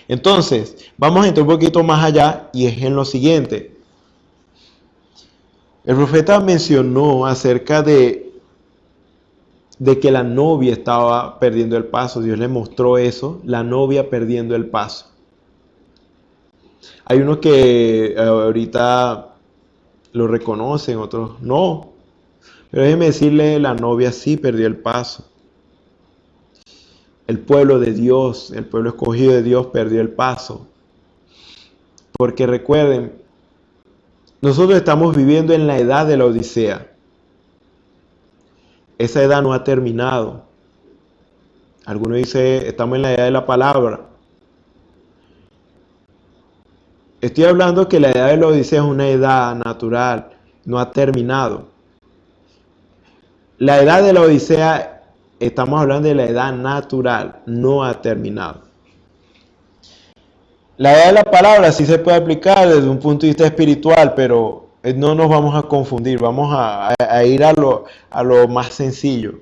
D: Entonces, vamos a entrar un poquito más allá y es en lo siguiente. El profeta mencionó acerca de que la novia estaba perdiendo el paso. Dios le mostró eso, la novia perdiendo el paso. Hay unos que ahorita lo reconocen, otros no. Pero déjeme decirle, la novia sí perdió el paso. El pueblo de Dios, el pueblo escogido de Dios perdió el paso. Porque recuerden, nosotros estamos viviendo en la edad de la Odisea. Esa edad no ha terminado. Algunos dicen, estamos en la edad de la palabra. Estoy hablando que la edad de la Odisea es una edad natural, no ha terminado. La edad de la Odisea, estamos hablando de la edad natural, no ha terminado. La edad de la palabra sí se puede aplicar desde un punto de vista espiritual, pero No nos vamos a confundir, vamos a ir a lo más sencillo.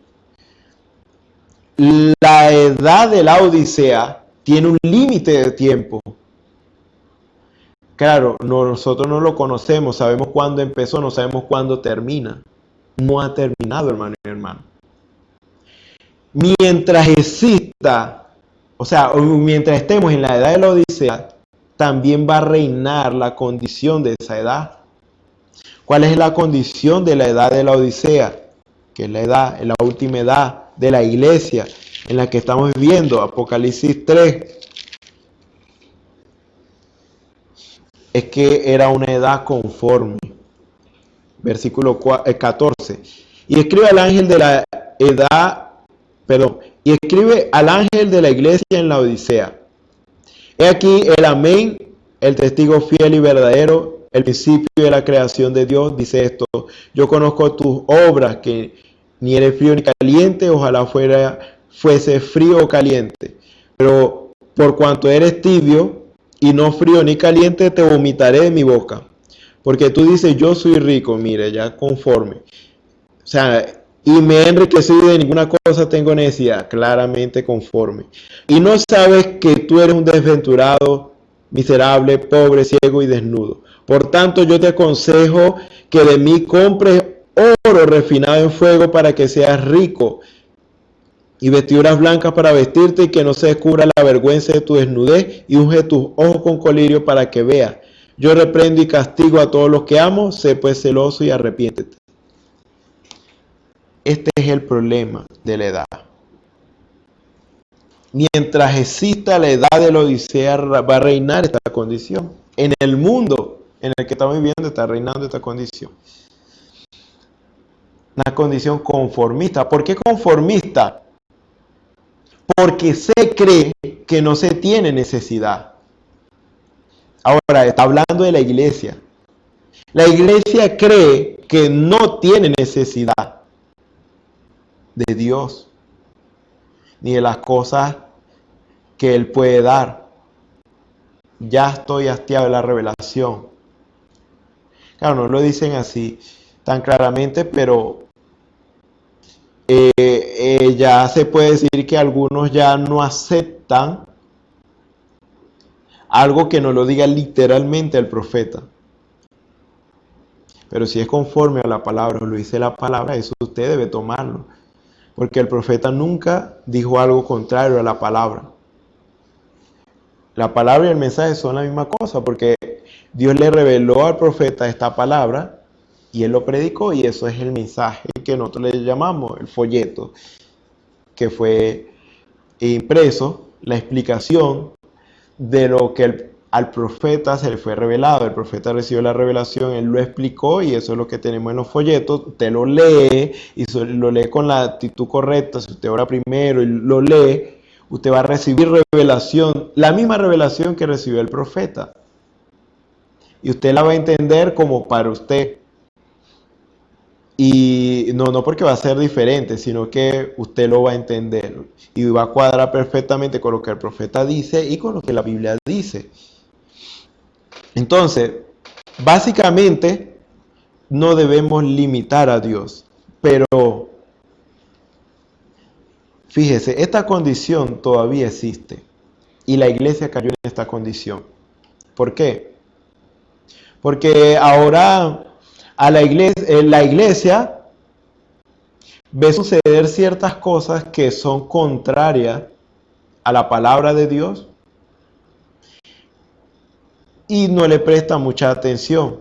D: La edad de la Odisea tiene un límite de tiempo. Claro, nosotros no lo conocemos, sabemos cuándo empezó, no sabemos cuándo termina. No ha terminado, hermano y hermano. Mientras exista, o sea, mientras estemos en la edad de la Odisea, también va a reinar la condición de esa edad. ¿Cuál es la condición de la edad de la Odisea? Que es la última edad de la iglesia en la que estamos viviendo, Apocalipsis 3. Es que era una edad conforme. Versículo 14. Y escribe al ángel de la iglesia en la Odisea. He aquí el amén, el testigo fiel y verdadero, el principio de la creación de Dios, dice esto: yo conozco tus obras, que ni eres frío ni caliente, ojalá fuese frío o caliente. Pero por cuanto eres tibio y no frío ni caliente, te vomitaré de mi boca. Porque tú dices, yo soy rico, mire, ya conforme. O sea, y me he enriquecido, de ninguna cosa tengo necesidad, claramente conforme. Y no sabes que tú eres un desventurado, miserable, pobre, ciego y desnudo. Por tanto, yo te aconsejo que de mí compres oro refinado en fuego para que seas rico, y vestiduras blancas para vestirte, y que no se descubra la vergüenza de tu desnudez, y unge tus ojos con colirio para que veas. Yo reprendo y castigo a todos los que amo, sé pues celoso y arrepiéntete. Este es el problema de la edad. Mientras exista la edad de la Odisea, va a reinar esta condición. En el mundo en el que estamos viviendo está reinando esta condición. Una condición conformista. ¿Por qué conformista? Porque se cree que no se tiene necesidad. Ahora, está hablando de la iglesia. La iglesia cree que no tiene necesidad de Dios, ni de las cosas que Él puede dar. Ya estoy hastiado de la revelación. Claro, no lo dicen así tan claramente, pero ya se puede decir que algunos ya no aceptan algo que no lo diga literalmente el profeta. Pero si es conforme a la palabra, lo dice la palabra, eso usted debe tomarlo. Porque el profeta nunca dijo algo contrario a la palabra. La palabra y el mensaje son la misma cosa, porque Dios le reveló al profeta esta palabra y él lo predicó, y eso es el mensaje que nosotros le llamamos el folleto, que fue impreso, la explicación de lo que al profeta se le fue revelado. El profeta recibió la revelación, él lo explicó, y eso es lo que tenemos en los folletos. Usted lo lee y lo lee con la actitud correcta. Si usted ora primero y lo lee, usted va a recibir revelación, la misma revelación que recibió el profeta, y usted la va a entender como para usted. Y no porque va a ser diferente, sino que usted lo va a entender y va a cuadrar perfectamente con lo que el profeta dice y con lo que la Biblia dice. Entonces, básicamente, no debemos limitar a Dios. Pero, fíjese, esta condición todavía existe. Y la iglesia cayó en esta condición. ¿Por qué? Porque ahora la iglesia ve suceder ciertas cosas que son contrarias a la palabra de Dios y no le presta mucha atención,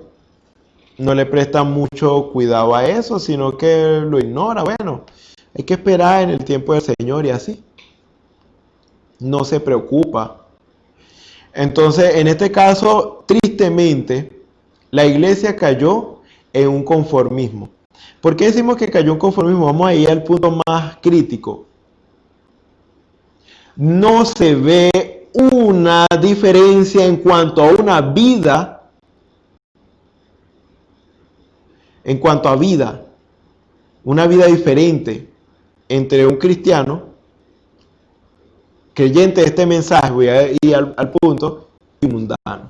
D: no le presta mucho cuidado a eso, sino que lo ignora. Bueno, hay que esperar en el tiempo del Señor y así. No se preocupa. Entonces, en este caso, tristemente, la iglesia cayó en un conformismo. ¿Por qué decimos que cayó en conformismo? Vamos a ir al punto más crítico. No se ve una diferencia en cuanto a una vida, una vida diferente entre un cristiano, creyente de este mensaje, voy a ir al punto, y mundano.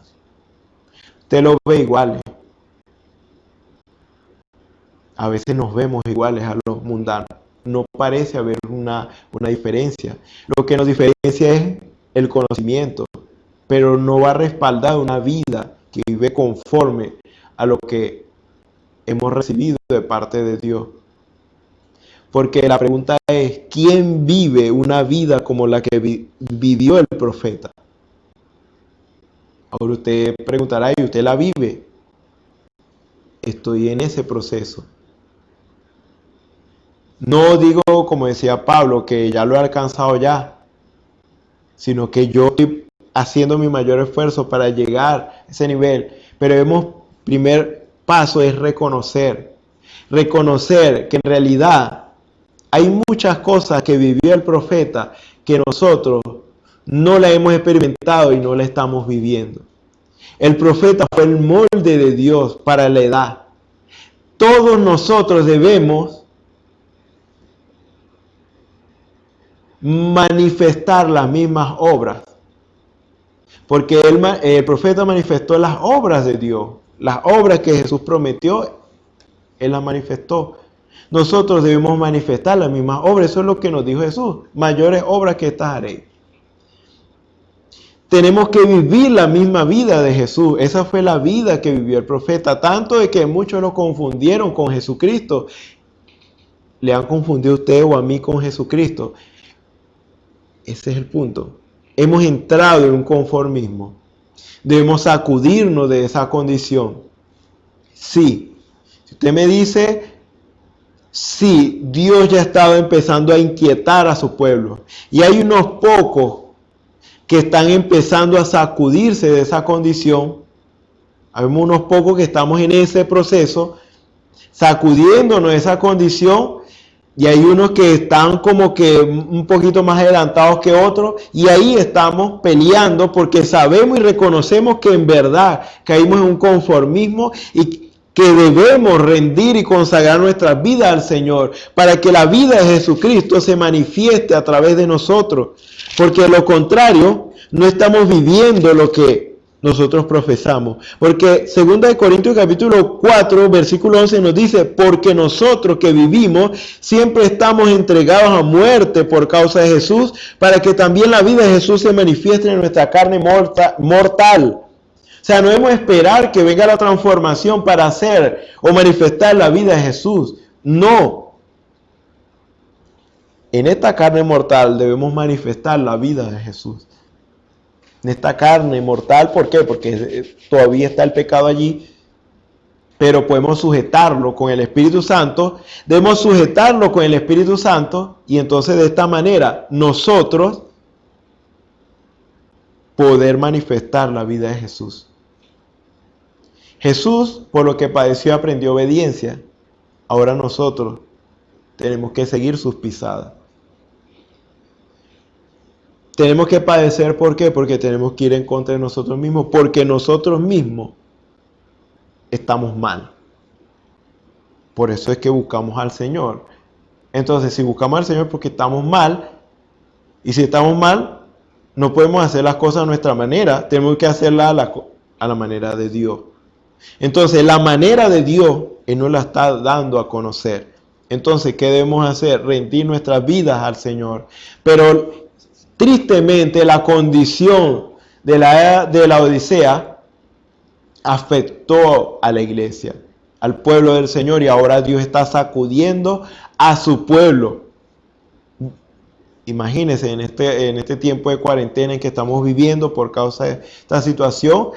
D: Usted lo ve igual. A veces nos vemos iguales a los mundanos. No parece haber una diferencia. Lo que nos diferencia es el conocimiento, pero no va a respaldar una vida que vive conforme a lo que hemos recibido de parte de Dios. Porque la pregunta es, ¿quién vive una vida como la que vivió el profeta? Ahora usted preguntará, ¿y usted la vive? Estoy en ese proceso. No digo, como decía Pablo, que ya lo he alcanzado ya, sino que yo estoy haciendo mi mayor esfuerzo para llegar a ese nivel. Pero primer paso es reconocer que en realidad hay muchas cosas que vivió el profeta que nosotros no la hemos experimentado y no la estamos viviendo. El profeta fue el molde de Dios para la edad. Todos nosotros debemos manifestar las mismas obras, porque el profeta manifestó las obras de Dios, las obras que Jesús prometió, Él las manifestó. Nosotros debemos manifestar las mismas obras. Eso es lo que nos dijo Jesús: mayores obras que estas haré. Tenemos que vivir la misma vida de Jesús. Esa fue la vida que vivió el profeta, tanto de que muchos lo confundieron con Jesucristo. ¿Le han confundido a usted o a mí con Jesucristo? Ese es el punto. Hemos entrado en un conformismo. Debemos sacudirnos de esa condición. Sí. Si usted me dice, sí, Dios ya estaba empezando a inquietar a su pueblo. Y hay unos pocos que están empezando a sacudirse de esa condición. Hay unos pocos que estamos en ese proceso, sacudiéndonos de esa condición. Y hay unos que están como que un poquito más adelantados que otros, y ahí estamos peleando porque sabemos y reconocemos que en verdad caímos en un conformismo y que debemos rendir y consagrar nuestras vidas al Señor para que la vida de Jesucristo se manifieste a través de nosotros, porque de lo contrario no estamos viviendo lo que nosotros profesamos. Porque 2 Corintios capítulo 4 versículo 11 nos dice: porque nosotros que vivimos siempre estamos entregados a muerte por causa de Jesús, para que también la vida de Jesús se manifieste en nuestra carne mortal. O sea, no debemos esperar que venga la transformación para hacer o manifestar la vida de Jesús. No. En esta carne mortal debemos manifestar la vida de Jesús. En esta carne mortal, ¿por qué? Porque todavía está el pecado allí, pero podemos sujetarlo con el Espíritu Santo. Debemos sujetarlo con el Espíritu Santo, y entonces de esta manera nosotros poder manifestar la vida de Jesús. Jesús, por lo que padeció, aprendió obediencia. Ahora nosotros tenemos que seguir sus pisadas. Tenemos que padecer, ¿por qué? Porque tenemos que ir en contra de nosotros mismos, porque nosotros mismos estamos mal. Por eso es que buscamos al Señor. Entonces, si buscamos al Señor porque estamos mal, y si estamos mal, no podemos hacer las cosas a nuestra manera, tenemos que hacerlas a la manera de Dios. Entonces, la manera de Dios, Él nos la está dando a conocer. Entonces, ¿qué debemos hacer? Rendir nuestras vidas al Señor. Pero tristemente, la condición de la Odisea afectó a la iglesia, al pueblo del Señor, y ahora Dios está sacudiendo a su pueblo. Imagínense en este tiempo de cuarentena en que estamos viviendo por causa de esta situación,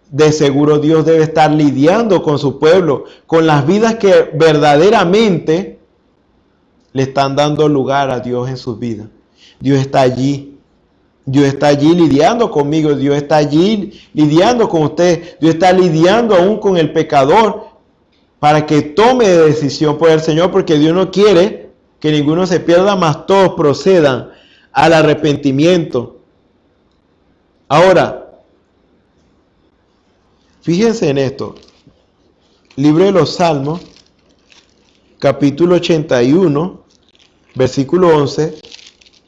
D: de seguro Dios debe estar lidiando con su pueblo, con las vidas que verdaderamente le están dando lugar a Dios en sus vidas. Dios está allí. Dios está allí lidiando conmigo. Dios está allí lidiando con usted. Dios está lidiando aún con el pecador para que tome decisión por el Señor, porque Dios no quiere que ninguno se pierda, mas todos procedan al arrepentimiento. Ahora, fíjense en esto. Libro de los Salmos, capítulo 81, versículo 11.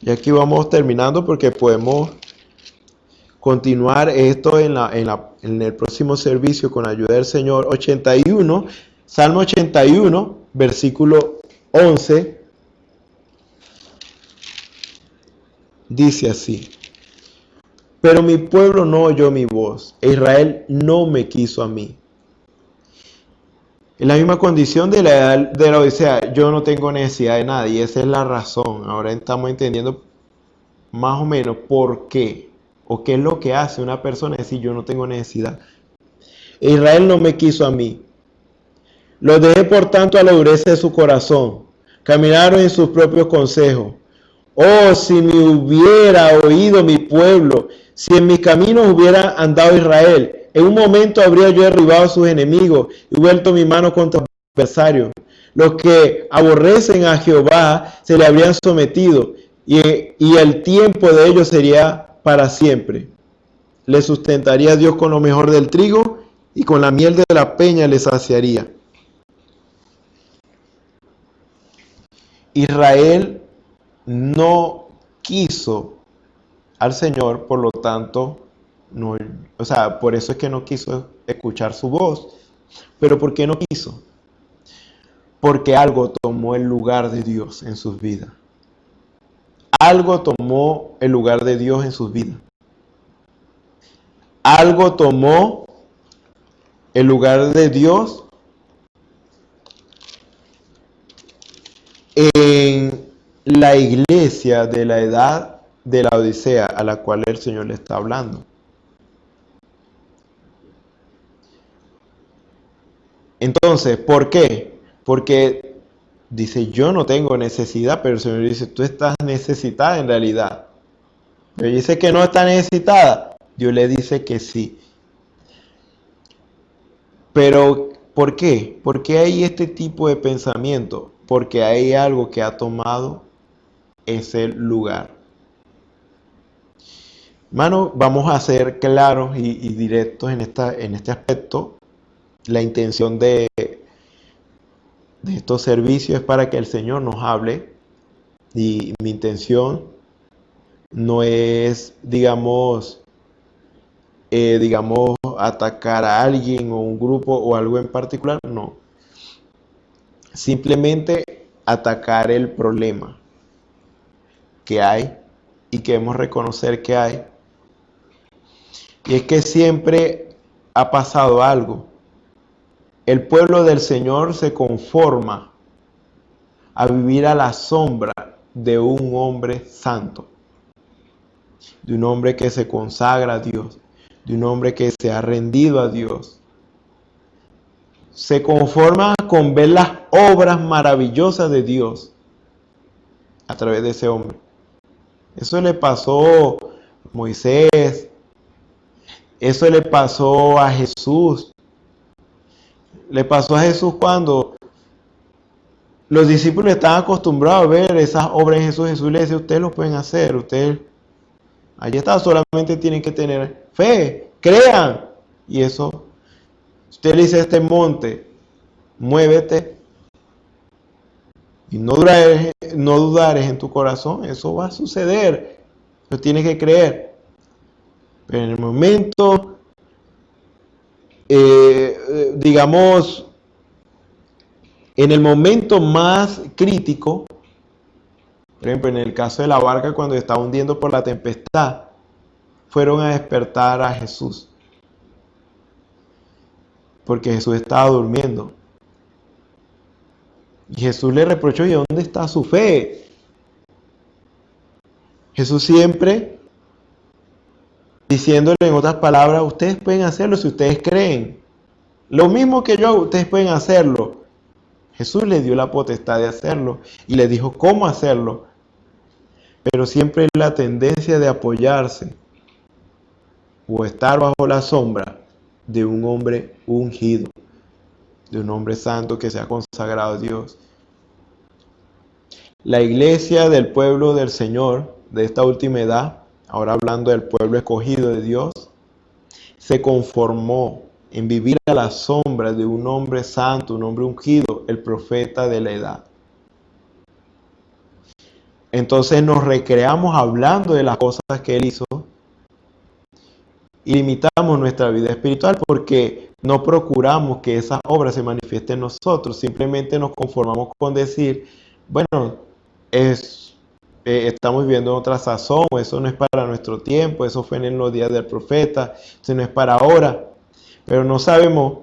D: Y aquí vamos terminando porque podemos continuar esto en el próximo servicio con ayuda del Señor. 81, Salmo 81, versículo 11, dice así: pero mi pueblo no oyó mi voz, e Israel no me quiso a mí. En la misma condición de la Odisea, yo no tengo necesidad de nada, y esa es la razón. Ahora estamos entendiendo más o menos por qué, o qué es lo que hace una persona decir yo no tengo necesidad. E Israel no me quiso a mí. Los dejé por tanto a la dureza de su corazón. Caminaron en sus propios consejos. Oh, si me hubiera oído mi pueblo, si en mis caminos hubiera andado Israel, en un momento habría yo derribado a sus enemigos y vuelto mi mano contra los adversarios. Los que aborrecen a Jehová se le habrían sometido, y el tiempo de ellos sería para siempre. Les sustentaría Dios con lo mejor del trigo, y con la miel de la peña les saciaría. Israel no quiso al Señor, por lo tanto, no, por eso es que no quiso escuchar su voz. ¿Pero por qué no quiso? Porque algo tomó el lugar de Dios en sus vidas. Algo tomó el lugar de Dios en sus vidas. Algo tomó el lugar de Dios en la iglesia de la edad de la Odisea a la cual el Señor le está hablando. Entonces, ¿por qué? Porque dice, yo no tengo necesidad, pero el Señor dice, tú estás necesitada en realidad. Pero dice que no está necesitada. Dios le dice que sí. Pero, ¿por qué? ¿Por qué hay este tipo de pensamiento? Porque hay algo que ha tomado ese lugar. Hermano, vamos a ser claros y directos en este aspecto. La intención de estos servicios es para que el Señor nos hable, y mi intención no es, digamos, atacar a alguien o un grupo o algo en particular, no. Simplemente atacar el problema que hay y que debemos reconocer que hay. Y es que siempre ha pasado algo. El pueblo del Señor se conforma a vivir a la sombra de un hombre santo, de un hombre que se consagra a Dios, de un hombre que se ha rendido a Dios. Se conforma con ver las obras maravillosas de Dios a través de ese hombre. Eso le pasó a Moisés, eso le pasó a Jesús. Le pasó a Jesús cuando los discípulos estaban acostumbrados a ver esas obras de Jesús. Jesús les decía, ustedes lo pueden hacer, ustedes, allí está, solamente tienen que tener fe, crean. Y eso, usted le dice a este monte, muévete, y no dudares en tu corazón, eso va a suceder. Pero tienes que creer. Pero en el momento, digamos, en el momento más crítico, por ejemplo, en el caso de la barca cuando estaba hundiendo por la tempestad, fueron a despertar a Jesús. Porque Jesús estaba durmiendo. Y Jesús le reprochó, ¿y dónde está su fe? Jesús siempre diciéndole en otras palabras, ustedes pueden hacerlo si ustedes creen. Lo mismo que yo hago, ustedes pueden hacerlo. Jesús les dio la potestad de hacerlo y les dijo cómo hacerlo. Pero siempre la tendencia de apoyarse o estar bajo la sombra de un hombre ungido, de un hombre santo que se ha consagrado a Dios. La iglesia del pueblo del Señor de esta última edad, ahora hablando del pueblo escogido de Dios, se conformó en vivir a la sombra de un hombre santo, un hombre ungido, el profeta de la edad. Entonces nos recreamos hablando de las cosas que él hizo y limitamos nuestra vida espiritual porque no procuramos que esa obra se manifieste en nosotros, simplemente nos conformamos con decir, bueno, estamos viviendo en otra sazón, eso no es para nuestro tiempo, eso fue en los días del profeta, eso no es para ahora, pero no sabemos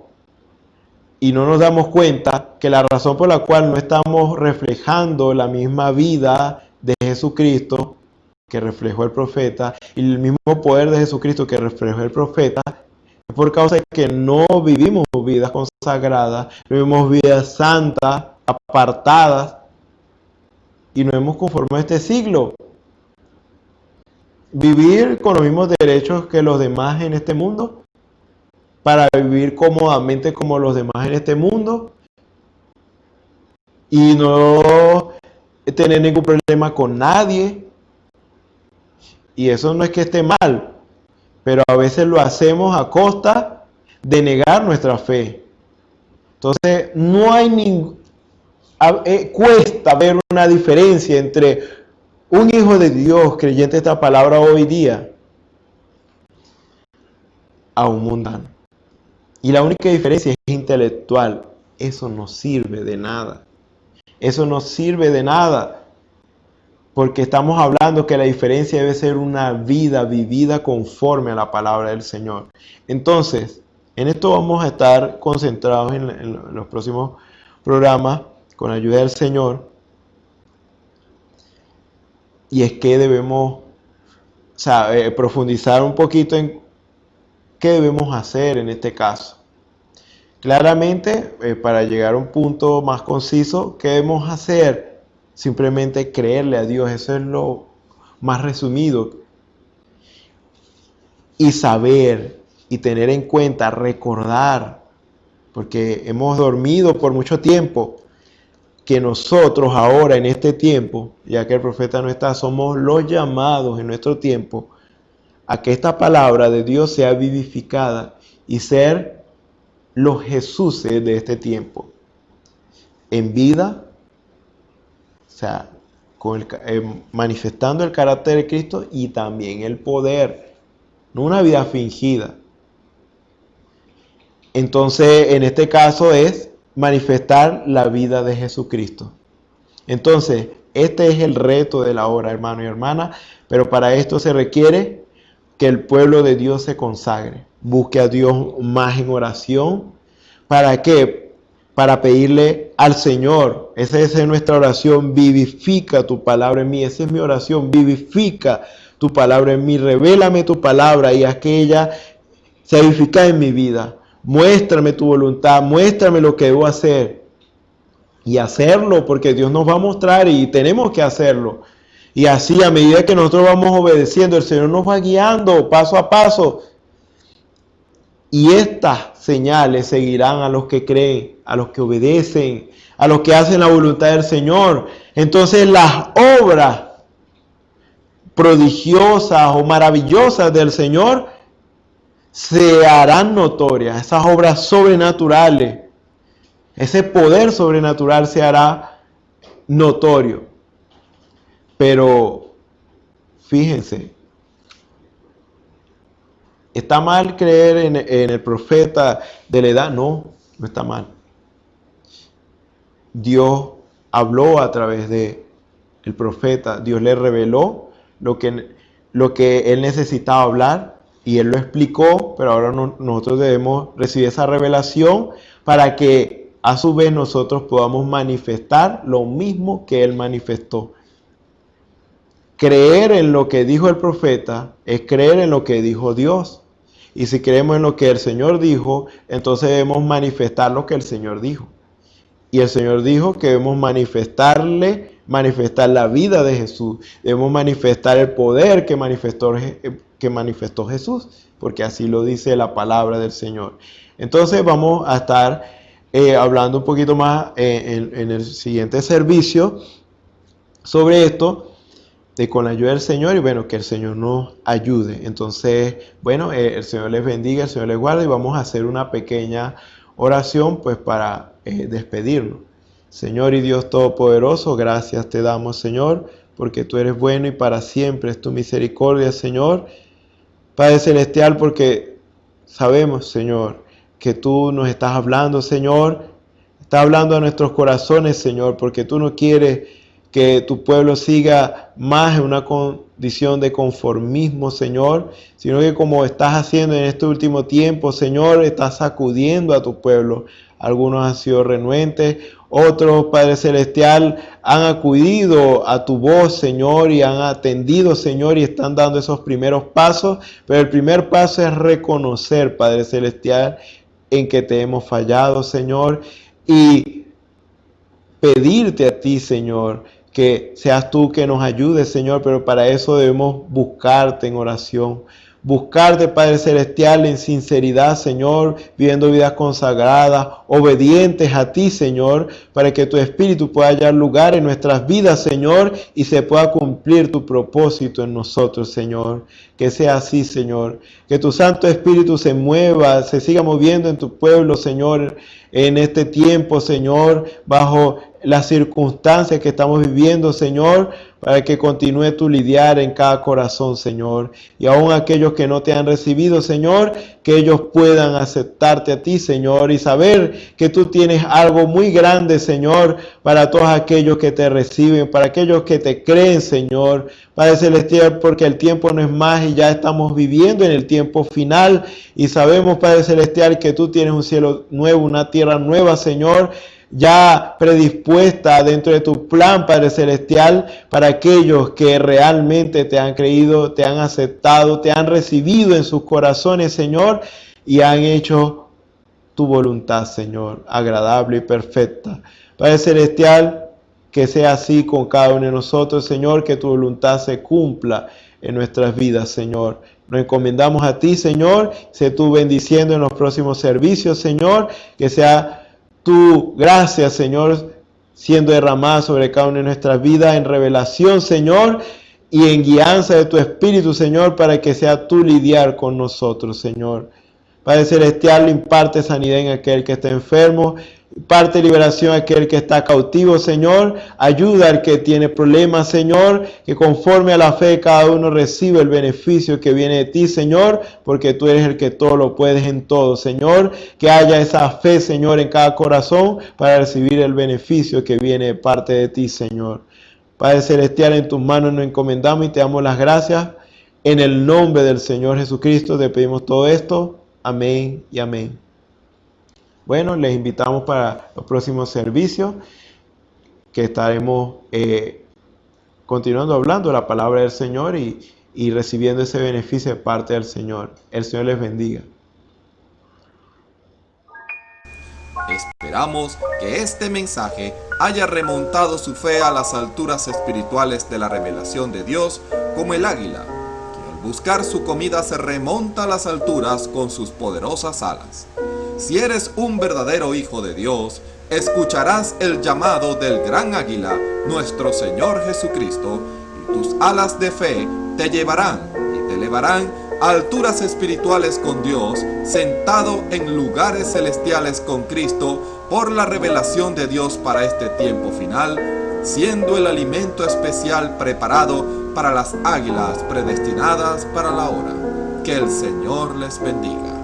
D: y no nos damos cuenta que la razón por la cual no estamos reflejando la misma vida de Jesucristo que reflejó el profeta y el mismo poder de Jesucristo que reflejó el profeta es por causa de que no vivimos vidas consagradas, vivimos vidas santas, apartadas y nos hemos conformado a este siglo. Vivir con los mismos derechos que los demás en este mundo, para vivir cómodamente como los demás en este mundo y no tener ningún problema con nadie. Y eso no es que esté mal, pero a veces lo hacemos a costa de negar nuestra fe. Entonces no hay cuesta ver una diferencia entre un hijo de Dios creyente de esta palabra hoy día a un mundano. Y la única diferencia es intelectual. Eso no sirve de nada. Eso no sirve de nada. Porque estamos hablando que la diferencia debe ser una vida vivida conforme a la palabra del Señor. Entonces, en esto vamos a estar concentrados en los próximos programas con la ayuda del Señor. Y es que debemos profundizar un poquito en qué debemos hacer en este caso. Claramente, para llegar a un punto más conciso, ¿qué debemos hacer? Simplemente creerle a Dios, eso es lo más resumido. Y saber y tener en cuenta, recordar, porque hemos dormido por mucho tiempo, que nosotros ahora en este tiempo, ya que el profeta no está, somos los llamados en nuestro tiempo a que esta palabra de Dios sea vivificada y ser los Jesuses de este tiempo, en vida, manifestando el carácter de Cristo y también el poder, no una vida fingida. Entonces, en este caso es manifestar la vida de Jesucristo. Entonces, este es el reto de la hora, hermano y hermana, pero para esto se requiere que el pueblo de Dios se consagre, busque a Dios más en oración. ¿Para qué? Para pedirle al Señor, esa es nuestra oración, vivifica tu palabra en mí, esa es mi oración, vivifica tu palabra en mí, revélame tu palabra y haz que ella se vivifique en mi vida, muéstrame tu voluntad, muéstrame lo que debo hacer y hacerlo porque Dios nos va a mostrar y tenemos que hacerlo. Y así, a medida que nosotros vamos obedeciendo, el Señor nos va guiando paso a paso. Y estas señales seguirán a los que creen, a los que obedecen, a los que hacen la voluntad del Señor. Entonces las obras prodigiosas o maravillosas del Señor se harán notorias. Esas obras sobrenaturales, ese poder sobrenatural se hará notorio. Pero fíjense, ¿está mal creer en el profeta de la edad? No, no está mal. Dios habló a través de el profeta, Dios le reveló lo que él necesitaba hablar y él lo explicó, pero ahora nosotros debemos recibir esa revelación para que a su vez nosotros podamos manifestar lo mismo que él manifestó. Creer en lo que dijo el profeta es creer en lo que dijo Dios. Y si creemos en lo que el Señor dijo, entonces debemos manifestar lo que el Señor dijo. Y el Señor dijo que debemos manifestar la vida de Jesús. Debemos manifestar el poder que manifestó Jesús, porque así lo dice la palabra del Señor. Entonces vamos a estar hablando un poquito más en el siguiente servicio sobre esto, con la ayuda del Señor, y bueno, que el Señor nos ayude. Entonces, bueno, el Señor les bendiga, el Señor les guarde, y vamos a hacer una pequeña oración pues para despedirnos. Señor y Dios Todopoderoso, gracias te damos, Señor, porque tú eres bueno y para siempre es tu misericordia, Señor. Padre Celestial, porque sabemos, Señor, que tú nos estás hablando, Señor. Estás hablando a nuestros corazones, Señor, porque tú no quieres que tu pueblo siga más en una condición de conformismo, Señor, sino que como estás haciendo en este último tiempo, Señor, estás sacudiendo a tu pueblo. Algunos han sido renuentes, otros, Padre Celestial, han acudido a tu voz, Señor, y han atendido, Señor, y están dando esos primeros pasos. Pero el primer paso es reconocer, Padre Celestial, en que te hemos fallado, Señor, y pedirte a ti, Señor, que seas tú que nos ayudes, Señor, pero para eso debemos buscarte en oración. Buscarte, Padre Celestial, en sinceridad, Señor, viviendo vidas consagradas, obedientes a ti, Señor, para que tu Espíritu pueda hallar lugar en nuestras vidas, Señor, y se pueda cumplir tu propósito en nosotros, Señor. Que sea así, Señor. Que tu Santo Espíritu se mueva, se siga moviendo en tu pueblo, Señor, en este tiempo, Señor, bajo las circunstancias que estamos viviendo, Señor, para que continúe tu lidiar en cada corazón, Señor. Y aún aquellos que no te han recibido, Señor, que ellos puedan aceptarte a ti, Señor, y saber que tú tienes algo muy grande, Señor, para todos aquellos que te reciben, para aquellos que te creen, Señor. Padre Celestial, porque el tiempo no es más y ya estamos viviendo en el tiempo final y sabemos, Padre Celestial, que tú tienes un cielo nuevo, una tierra nueva, Señor, ya predispuesta dentro de tu plan, Padre Celestial, para aquellos que realmente te han creído, te han aceptado, te han recibido en sus corazones, Señor, y han hecho tu voluntad, Señor, agradable y perfecta. Padre Celestial, que sea así con cada uno de nosotros, Señor, que tu voluntad se cumpla en nuestras vidas, Señor. Nos encomendamos a ti, Señor, sé tú bendiciendo en los próximos servicios, Señor, que sea tu gracia, Señor, siendo derramada sobre cada una de nuestras vidas en revelación, Señor, y en guianza de tu Espíritu, Señor, para que sea tú lidiar con nosotros, Señor. Padre Celestial, imparte sanidad en aquel que está enfermo, imparte liberación a aquel que está cautivo, Señor. Ayuda al que tiene problemas, Señor, que conforme a la fe de cada uno recibe el beneficio que viene de ti, Señor, porque tú eres el que todo lo puedes en todo, Señor. Que haya esa fe, Señor, en cada corazón para recibir el beneficio que viene de parte de ti, Señor. Padre Celestial, en tus manos nos encomendamos y te damos las gracias. En el nombre del Señor Jesucristo te pedimos todo esto. Amén y amén. Bueno, les invitamos para los próximos servicios que estaremos continuando hablando la palabra del Señor y recibiendo ese beneficio de parte del Señor. El Señor les bendiga.
E: Esperamos que este mensaje haya remontado su fe a las alturas espirituales de la revelación de Dios, como el águila, que al buscar su comida se remonta a las alturas con sus poderosas alas. Si eres un verdadero hijo de Dios, escucharás el llamado del gran águila, nuestro Señor Jesucristo, y tus alas de fe te llevarán y te elevarán a alturas espirituales con Dios, sentado en lugares celestiales con Cristo, por la revelación de Dios para este tiempo final, siendo el alimento especial preparado para las águilas predestinadas para la hora. Que el Señor les bendiga.